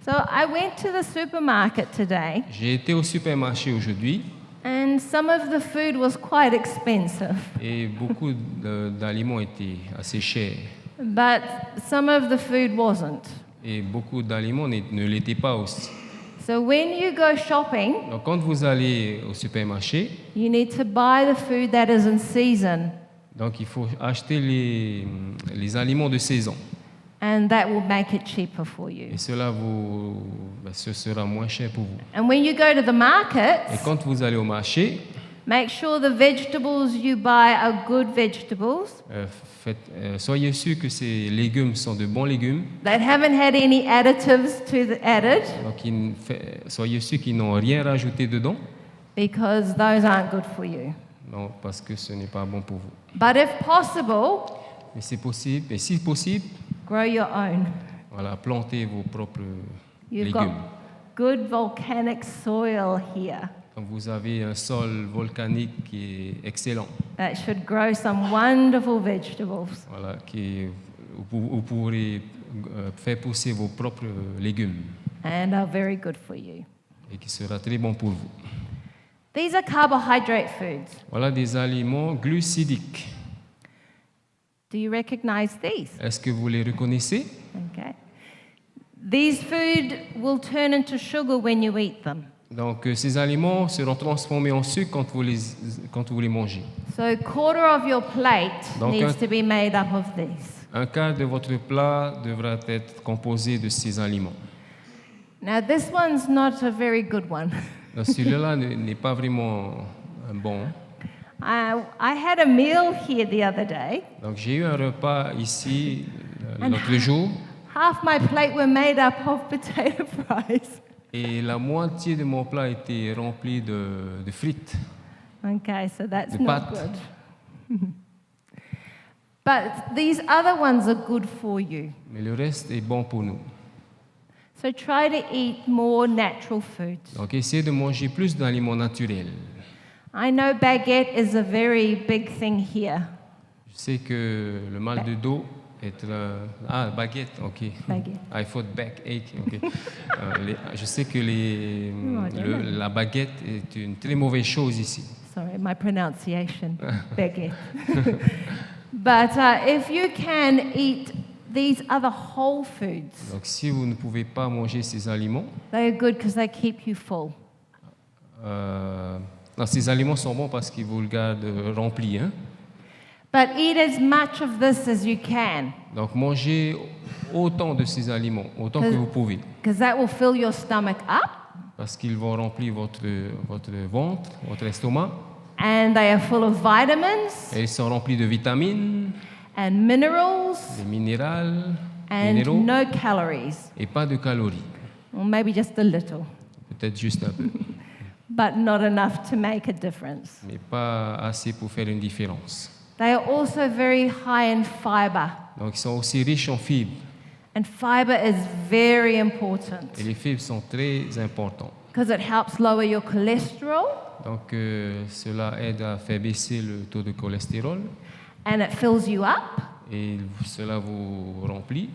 So I went to the supermarket today, J'ai été au supermarché aujourd'hui and some of the food was quite expensive, et beaucoup d'aliments étaient assez chers. but some of the food wasn't. Et beaucoup d'aliments ne l'étaient pas aussi. So when you go shopping, Donc quand vous allez au supermarché, you need to buy the food that is in season, donc il faut acheter les aliments de saison. and that will make it cheaper for you. Et ce sera moins cher pour vous. And when you go to the Et market, quand vous allez au marché, make sure the vegetables you buy are good vegetables, soyez sûr que ces légumes sont de bons légumes. that haven't had any additives added, Donc soyez sûr qu'ils n'ont rien rajouté dedans. because those aren't good for you. Non, parce que ce n'est pas bon pour vous. But if possible, Mais c'est possible, et si possible, grow your own. voilà, plantez vos propres You've got légumes. good volcanic soil here Donc vous avez un sol volcanique qui est excellent. that should grow some wonderful vegetables. Voilà, où vous pourrez faire pousser vos propres légumes And are very good for you. et qui sera très bon pour vous. These are carbohydrate foods. Voilà des aliments glucidiques. Do you recognize these? Est-ce que vous les reconnaissez? Okay. These food will turn into sugar when you eat them. Donc ces aliments seront transformés en sucre quand vous les mangez. So a quarter of your plate Donc, needs to be made up of these. Un quart de votre plat devra être composé de ces aliments. Now this one's not a very good one. Donc, celui-là n'est pas vraiment bon. I had a meal here the other day. Donc j'ai eu un repas ici l'autre jour Half my plate were made up of potato fries. et la moitié de mon plat était rempli de frites. Okay, so that's De not pâtes. good. But these other ones are good for you. Mais le reste est bon pour nous. So try to eat more natural foods. Donc essayez de manger plus d'aliments naturels. I know baguette is a very big thing here. Je sais que le mal de dos est baguette, ok. Baguette. I thought backache, ok. Je sais que la baguette est une très mauvaise chose ici. Sorry, my pronunciation, baguette. But if you can eat these other whole foods, Donc si vous ne pouvez pas manger ces aliments, they are good because they keep you full. Ces aliments sont bons parce qu'ils vous le gardent rempli. Hein? But eat as much of this as you can, Donc mangez autant de ces aliments, autant que vous pouvez, because that will fill your stomach up, parce qu'ils vont remplir votre ventre, votre estomac, and they are full of vitamins et ils sont remplis de vitamines, and minerals de minéraux, and no calories, et pas de calories, or maybe just a little, peut-être juste un peu, but not enough to make a difference. mais pas assez pour faire une différence. They are also very high in fiber, Donc ils sont aussi riches en fibres, and fiber is very important et les fibres sont très importantes. because it helps lower your cholesterol Donc cela aide à faire baisser le taux de cholestérol, and it fills you up et cela vous remplit,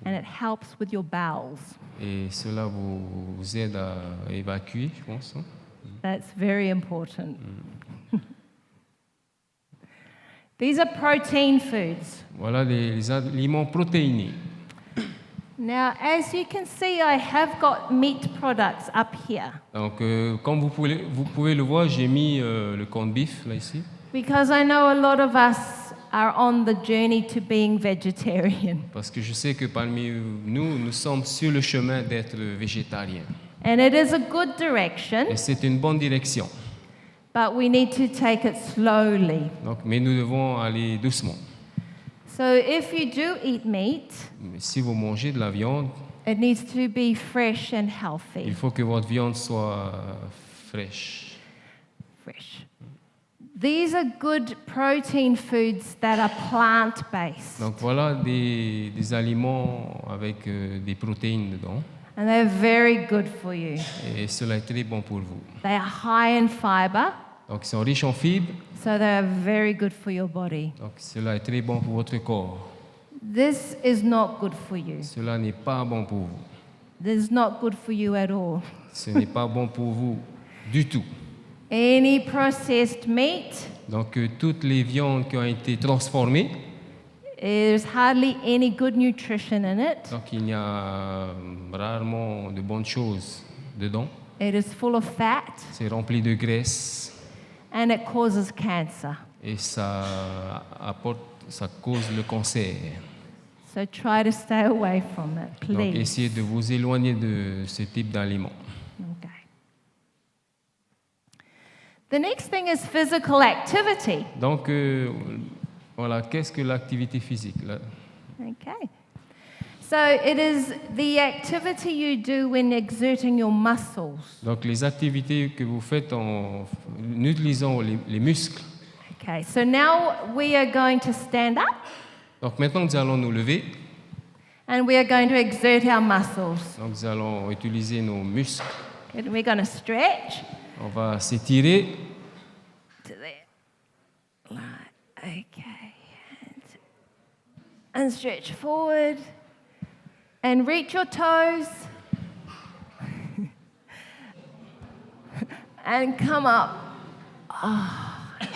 and it helps with your bowels. et cela vous aide à évacuer, je pense. Hein. That's very important. These are protein foods. Voilà les aliments protéinés. Now, as you can see, I have got meat products up here Donc, comme vous pouvez le voir, j'ai mis le corned beef là ici, because I know a lot of us are on the journey to being vegetarian. parce que je sais que parmi nous sommes sur le chemin d'être végétariens. And it is a good direction, Et c'est une bonne direction. but we need to take it slowly. Donc, mais nous devons aller doucement. So if you do eat meat, Mais si vous mangez de la viande, it needs to be fresh and il healthy. faut que votre viande soit fraîche. Fresh. These are good protein foods that are plant-based, Donc voilà des aliments avec des protéines dedans. and they're very good for you. Et cela est très bon pour vous. They are high in fiber, Donc ils sont riches en fibres. so they are very good for your body. Donc cela est très bon pour votre corps. This is not good for you. Cela n'est pas bon pour vous. This is not good for you at all. Ce n'est pas bon pour vous du tout. Any processed meat, Donc toutes les viandes qui ont été transformées, there's hardly any good nutrition in it. donc il y a rarement de bonnes choses dedans. It is full of fat, C'est rempli de graisse and it causes cancer. et ça cause le cancer. So try to stay away from it, Donc please. essayez de vous éloigner de ce type d'aliments. Okay. The next thing is physical activity. Donc voilà, qu'est-ce que l'activité physique là? Okay. So it is the activity you do when exerting your muscles. Donc les activités que vous faites en utilisant les muscles. Okay, so now we are going to stand up Donc maintenant nous allons nous lever. and we are going to exert our muscles. Donc nous allons utiliser nos muscles. And we're going to stretch On va s'étirer. to there. Right, okay. And stretch forward and reach your toes and come up.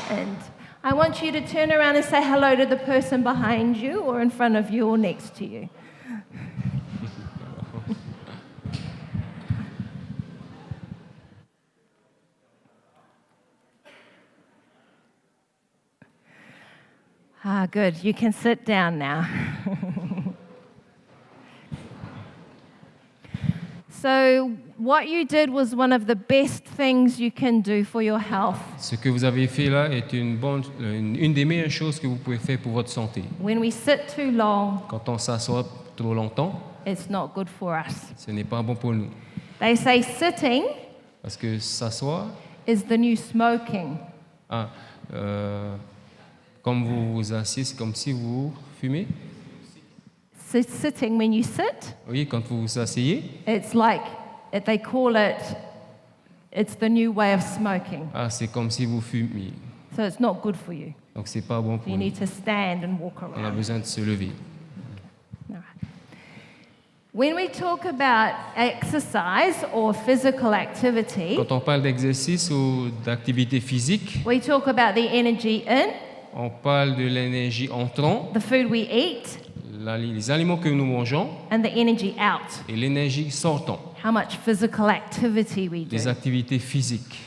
And I want you to turn around and say hello to the person behind you or in front of you or next to you. Good. You can sit down now. So, what you did was one of the best things you can do for your health. Ce que vous avez fait là est une des meilleures choses que vous pouvez faire pour votre santé. When we sit too long, Quand on s'assoit trop longtemps, it's not good for us. ce n'est pas bon pour nous. They say sitting Parce que s'asseoir, is the new smoking. comme vous vous asseyez, c'est comme si vous fumez. So sitting, when you sit, Oui, quand vous vous asseyez, it's like they call it it's the new way of smoking. Ah, c'est comme si vous fumiez. So it's not good for you. Donc c'est pas bon pour You nous. need to stand and walk On a around. besoin de se lever. All right. When we talk about exercise or physical activity, Quand on parle d'exercice ou d'activité physique, we talk about the energy in, on parle de l'énergie entrant, the food we eat, les aliments que nous mangeons and the energy out. et l'énergie sortant, How much physical activity we do. les activités physiques.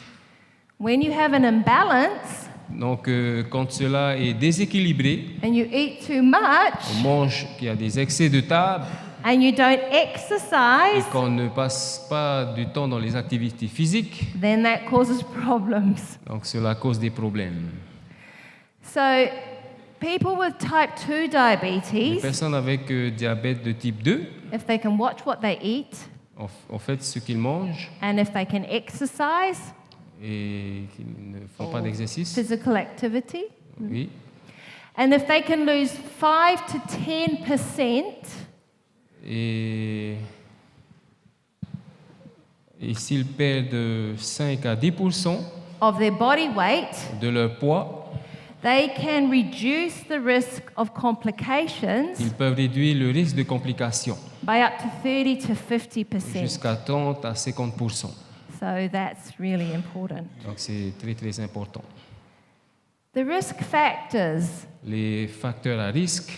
When you have an imbalance Donc quand cela est déséquilibré, and you eat too much on mange, qu'il y a des excès de table and you don't et exercise, qu'on ne passe pas du temps dans les activités physiques, then that causes problems. donc cela cause des problèmes. So, people with type 2 Les diabetes, personnes avec diabète de type 2, if they can watch what they eat en fait ce qu'ils mangent and if they can exercise, et qui ne font pas d'exercice, physical activity, oui, and if they can lose 5 to 10% et s'ils perdent 5 à 10% of their body weight, de leur poids, they can reduce the risk of complications ils peuvent réduire le risque de complications by up to 30 to 50%. jusqu'à 30 à 50%. So that's really important. Donc c'est très très important. The risk factors Les facteurs à risque,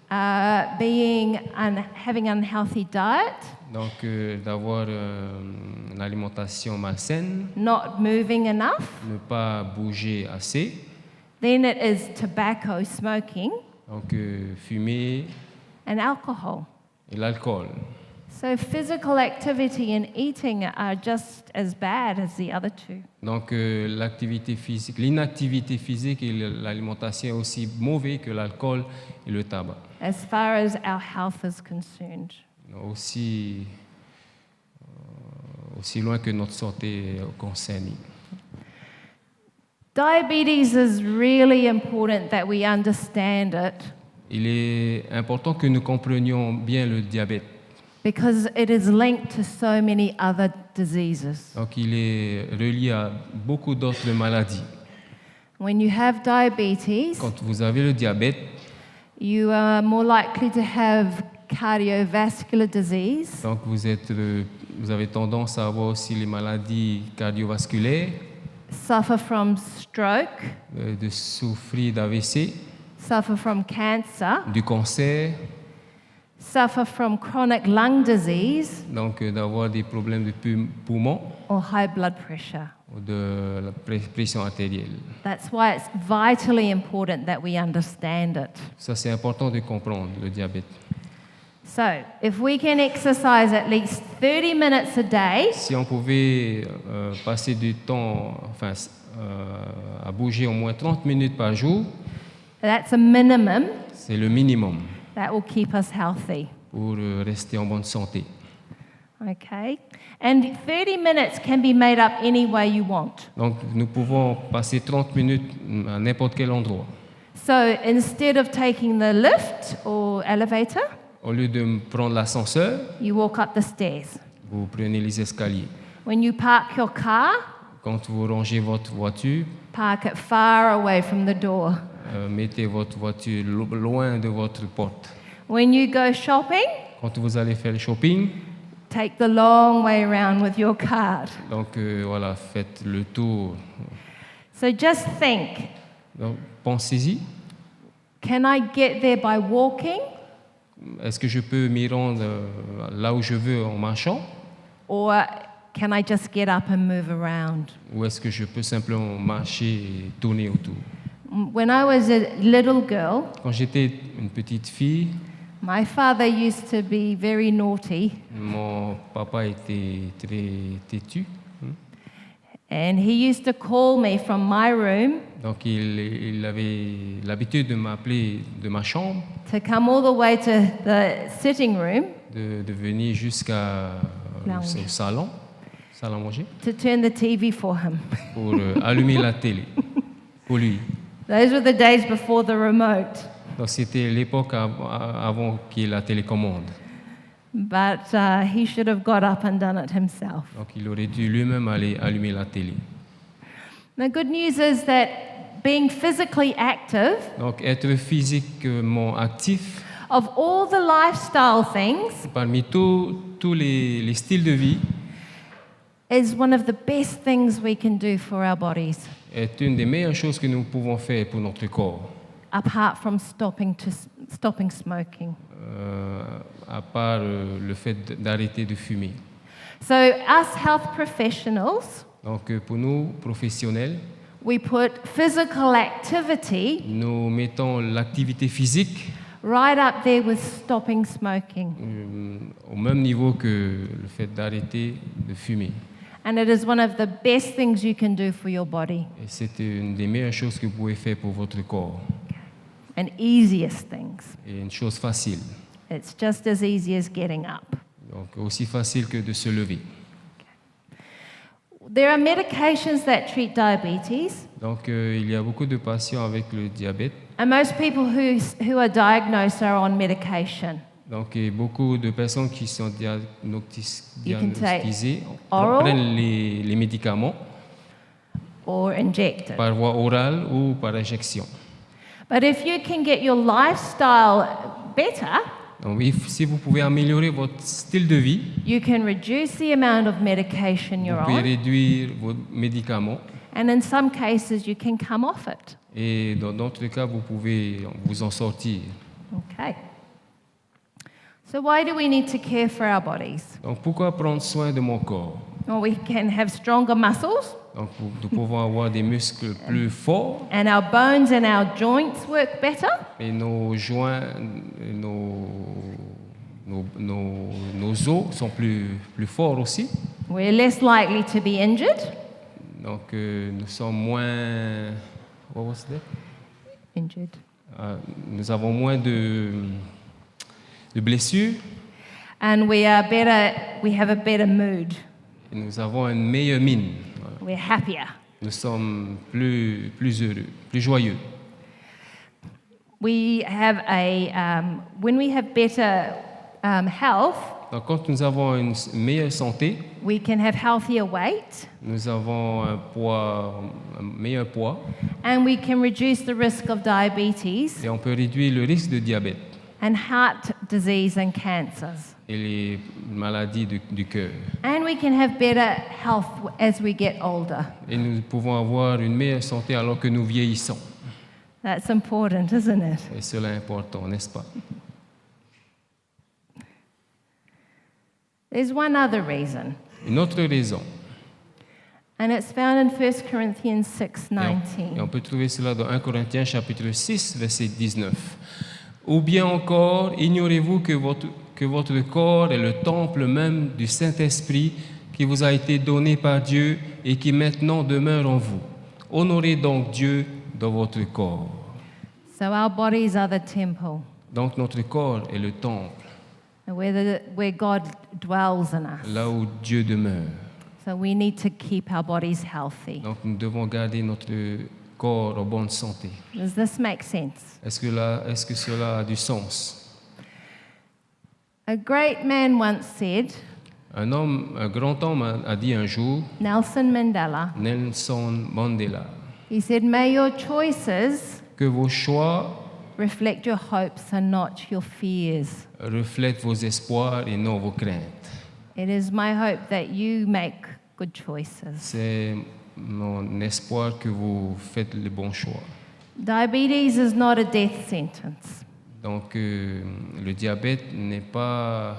are having unhealthy diet, donc d'avoir une alimentation malsaine, not moving enough. ne pas bouger assez, Then it is tobacco smoking donc fumer and alcohol. et l'alcool. So physical activity and eating are just as bad as the other two. Donc l'activité physique, l'inactivité physique et l'alimentation est aussi mauvais que l'alcool et le tabac. As far as our health is concerned. Aussi loin que notre santé est concernée. Diabetes is really important that we understand it Il est important que nous comprenions bien le diabète. because it is linked to so many other diseases. Donc il est relié à beaucoup d'autres maladies. When you have diabetes, Quand vous avez le diabète, you are more likely to have cardiovascular disease, donc vous avez tendance à avoir aussi les maladies cardiovasculaires, suffer from stroke, de souffrir d'AVC, suffer from cancer, du cancer, suffer from chronic lung disease, donc d'avoir des problèmes de poumons or high blood pressure. ou de la pression artérielle. That's why it's vitally important that we understand it. Ça, c'est important de comprendre le diabète. So, if we can exercise at least 30 minutes a day, Si on pouvait passer du temps, à bouger au moins 30 minutes par jour, that's a minimum c'est le minimum that will keep us healthy. pour rester en bonne santé. Okay? And 30 minutes can be made up any way you want. Donc, nous pouvons passer 30 minutes à n'importe quel endroit. So, instead of taking the lift or elevator, Au lieu de prendre l'ascenseur, you walk up the stairs. vous prenez les escaliers. When you park your car, Quand vous rangez votre voiture, park it far away from the door. mettez votre voiture loin de votre porte. When you go shopping, Quand vous allez faire le shopping, take the long way around with your card. donc voilà, faites le tour. So just think, Donc, pensez-y. can I get there by walking Est-ce que je peux m'y rendre là où je veux en marchant? or can I just get up and move around? Ou est-ce que je peux simplement marcher et tourner autour? When I was a little girl, Quand j'étais une petite fille, my father used to be very naughty mon papa était très têtu. and he used to call me from my room Donc il avait l'habitude de m'appeler de ma chambre, to come all the way to the sitting room de venir jusqu'à Lounge. au salon, salle à manger, to turn the TV for him. pour allumer la télé pour lui. Those were the days before the remote. Donc c'était l'époque avant qu'il y ait la télécommande. but he should have got up and done it himself. Donc il aurait dû lui-même aller allumer la télé. The good news is that being physically active, Donc être physiquement actif, of all the lifestyle things, parmi tous les styles de vie, is one of the best things we can do for our bodies, est une des meilleures choses que nous pouvons faire pour notre corps, apart from stopping smoking. à part le fait d'arrêter de fumer. So us health professionals, Donc pour nous, professionnels, we put physical activity nous mettons l'activité physique right up there with stopping smoking. au même niveau que le fait d'arrêter de fumer. And it is one of the best things you can do for your body, Et c'est une des meilleures choses que vous pouvez faire pour votre corps. and easiest things. Et une chose facile. It's just as easy as getting up. Donc aussi facile que de se lever. There are medications that treat diabetes, Donc il y a beaucoup de patients avec le diabète. and most people who are diagnosed are on medication. Donc il y a beaucoup de personnes qui sont You can take diagnostiquées, oral. prennent les médicaments Or injected. par voie orale ou par injection. But if you can get your lifestyle better, Donc si vous pouvez améliorer votre style de vie, you can reduce the amount of medication vous you're pouvez on, réduire vos médicaments and in some cases you can come off it. et dans d'autres cas, vous pouvez vous en sortir. Okay. So why do we need to care for our bodies? Donc pourquoi prendre soin de mon corps? Well, we can have stronger muscles, Donc nous pouvons avoir des muscles plus forts and our bones and our joints work better. et nos joints, nos os sont plus forts aussi. We're less likely to be injured. Donc nous sommes moins... What was that? Injured. Nous avons moins de blessures And we are better. We have a better mood. et nous avons une meilleure mine. Voilà. We're happier. Nous sommes plus heureux, plus joyeux. We have when we have better health, Donc quand nous avons une meilleure santé, we can have healthier weight, nous avons un meilleur poids and we can reduce the risk of diabetes et on peut réduire le risque de diabète and heart disease and cancers. et les maladies du cœur. And we can have better health as we get older. Et nous pouvons avoir une meilleure santé alors que nous vieillissons. That's important, isn't it? Et cela est important, n'est-ce pas? There's one other reason, Une autre raison, and it's found in 1 Corinthians et 6:19. on peut trouver cela dans 1 Corinthiens chapitre 6, verset 19. Ou bien encore, ignorez-vous que votre corps est le temple même du Saint-Esprit qui vous a été donné par Dieu et qui maintenant demeure en vous. Honorez donc Dieu dans votre corps. So our bodies are the temple, Donc notre corps est le temple, where God dwells in us. là où Dieu demeure. So we need to keep our bodies healthy. Donc nous devons garder notre corps en bonne santé. Does this make sense? Est-ce que cela a du sens? A great man once said, Un grand homme a dit un jour, Nelson Mandela, Nelson Mandela, he said, may your choices que vos choix reflect your hopes and not your fears. reflètent vos espoirs et non vos craintes. It is my hope that you make good choices. C'est mon espoir que vous faites les bons choix. Diabetes is not a death sentence. Donc le diabète n'est pas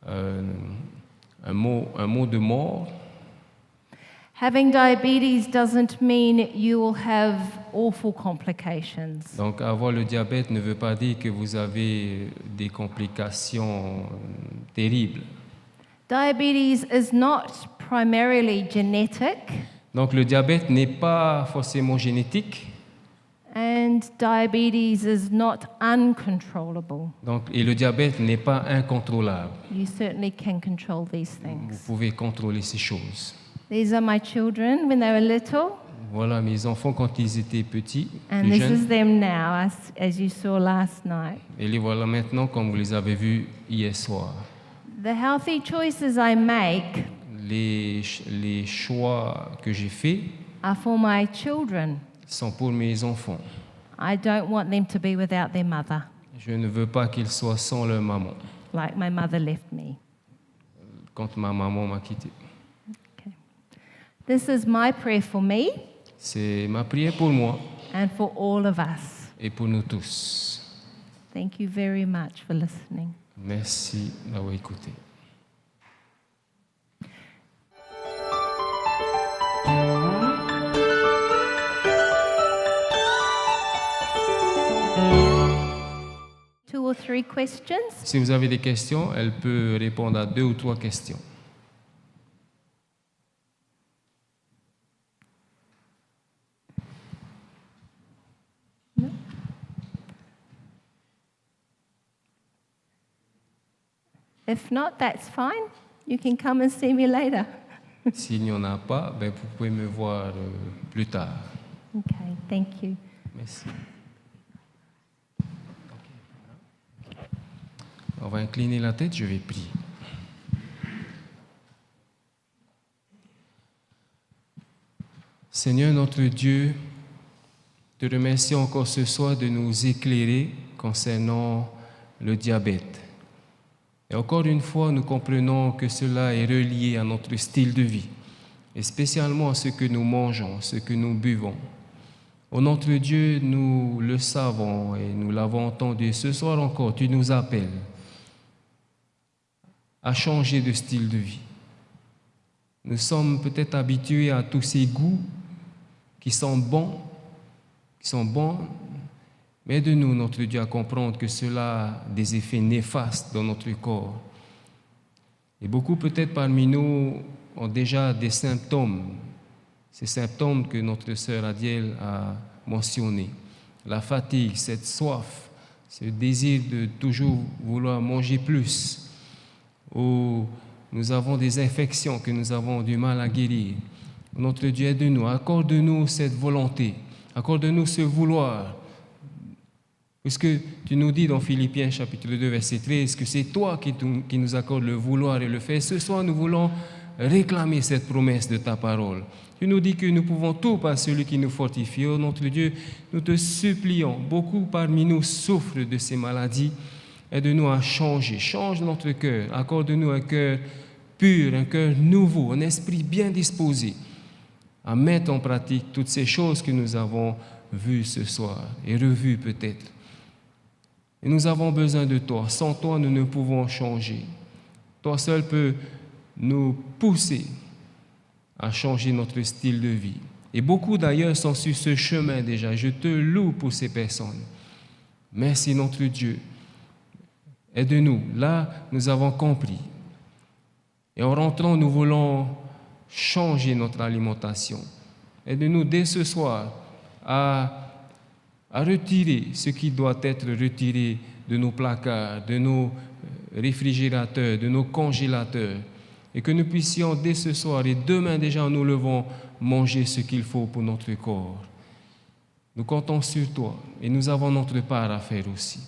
un mot de mort. Having diabetes doesn't mean you will have awful complications. Donc avoir le diabète ne veut pas dire que vous avez des complications terribles. Diabetes is not primarily genetic, Donc le diabète n'est pas forcément génétique. and diabetes is not uncontrollable. Donc, et le diabète n'est pas incontrôlable. You certainly can control these Vous things. pouvez contrôler ces choses. These are my children when they were little. Voilà mes enfants quand ils étaient petits, And plus this jeunes. is them now, as you saw last night. Et les voilà maintenant comme vous les avez vus hier soir. The healthy choices I make Les choix que j'ai faits are for my children. sont pour mes enfants. I don't want them to be without their mother, Je ne veux pas qu'ils soient sans leur maman, like my mother left me. quand ma maman m'a quitté. Okay. This is my prayer for me C'est ma prière pour moi and for all of us. et pour nous tous. Thank you very much for listening. Merci d'avoir écouté. Two or three questions. Si vous avez des questions, elle peut répondre à 2 ou 3 questions. If not, that's fine. You can come and see me later. S'il n'y en a pas, ben vous pouvez me voir plus tard. Okay, thank you. Merci. On va incliner la tête, je vais prier. Seigneur notre Dieu, te remercions encore ce soir de nous éclairer concernant le diabète. Et encore une fois, nous comprenons que cela est relié à notre style de vie, et spécialement à ce que nous mangeons, ce que nous buvons. Ô notre Dieu, nous le savons et nous l'avons entendu. Ce soir encore, tu nous appelles à changer de style de vie. Nous sommes peut-être habitués à tous ces goûts qui sont bons, mais aide-nous, notre Dieu, à comprendre que cela a des effets néfastes dans notre corps. Et beaucoup peut-être parmi nous ont déjà des symptômes, ces symptômes que notre sœur Adiel a mentionnés. La fatigue, cette soif, ce désir de toujours vouloir manger plus, ou nous avons des infections que nous avons du mal à guérir. Notre Dieu, aide-nous, accorde-nous cette volonté, accorde-nous ce vouloir. Puisque tu nous dis dans Philippiens chapitre 2 verset 13 que c'est toi qui nous accordes le vouloir et le faire. Ce soir, nous voulons réclamer cette promesse de ta parole. Tu nous dis que nous pouvons tout par celui qui nous fortifie. Oh notre Dieu, nous te supplions, beaucoup parmi nous souffrent de ces maladies. Aide-nous à changer, change notre cœur, accorde-nous un cœur pur, un cœur nouveau, un esprit bien disposé à mettre en pratique toutes ces choses que nous avons vues ce soir et revues peut-être. Et nous avons besoin de toi. Sans toi, nous ne pouvons changer. Toi seul peux nous pousser à changer notre style de vie. Et beaucoup d'ailleurs sont sur ce chemin déjà. Je te loue pour ces personnes. Merci notre Dieu. Aide-nous. Là, nous avons compris. Et en rentrant, nous voulons changer notre alimentation. Aide-nous dès ce soir à retirer ce qui doit être retiré de nos placards, de nos réfrigérateurs, de nos congélateurs, et que nous puissions dès ce soir et demain déjà en nous levant manger ce qu'il faut pour notre corps. Nous comptons sur toi et nous avons notre part à faire aussi.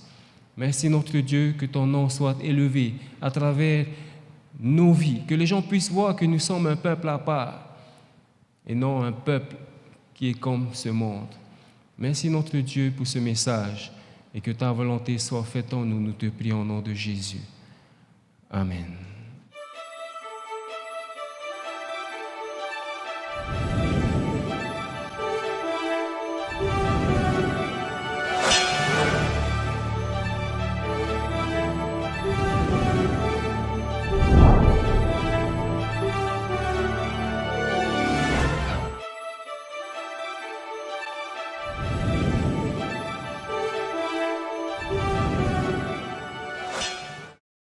Merci notre Dieu, que ton nom soit élevé à travers nos vies, que les gens puissent voir que nous sommes un peuple à part et non un peuple qui est comme ce monde. Merci notre Dieu pour ce message et que ta volonté soit faite en nous. Nous te prions au nom de Jésus. Amen.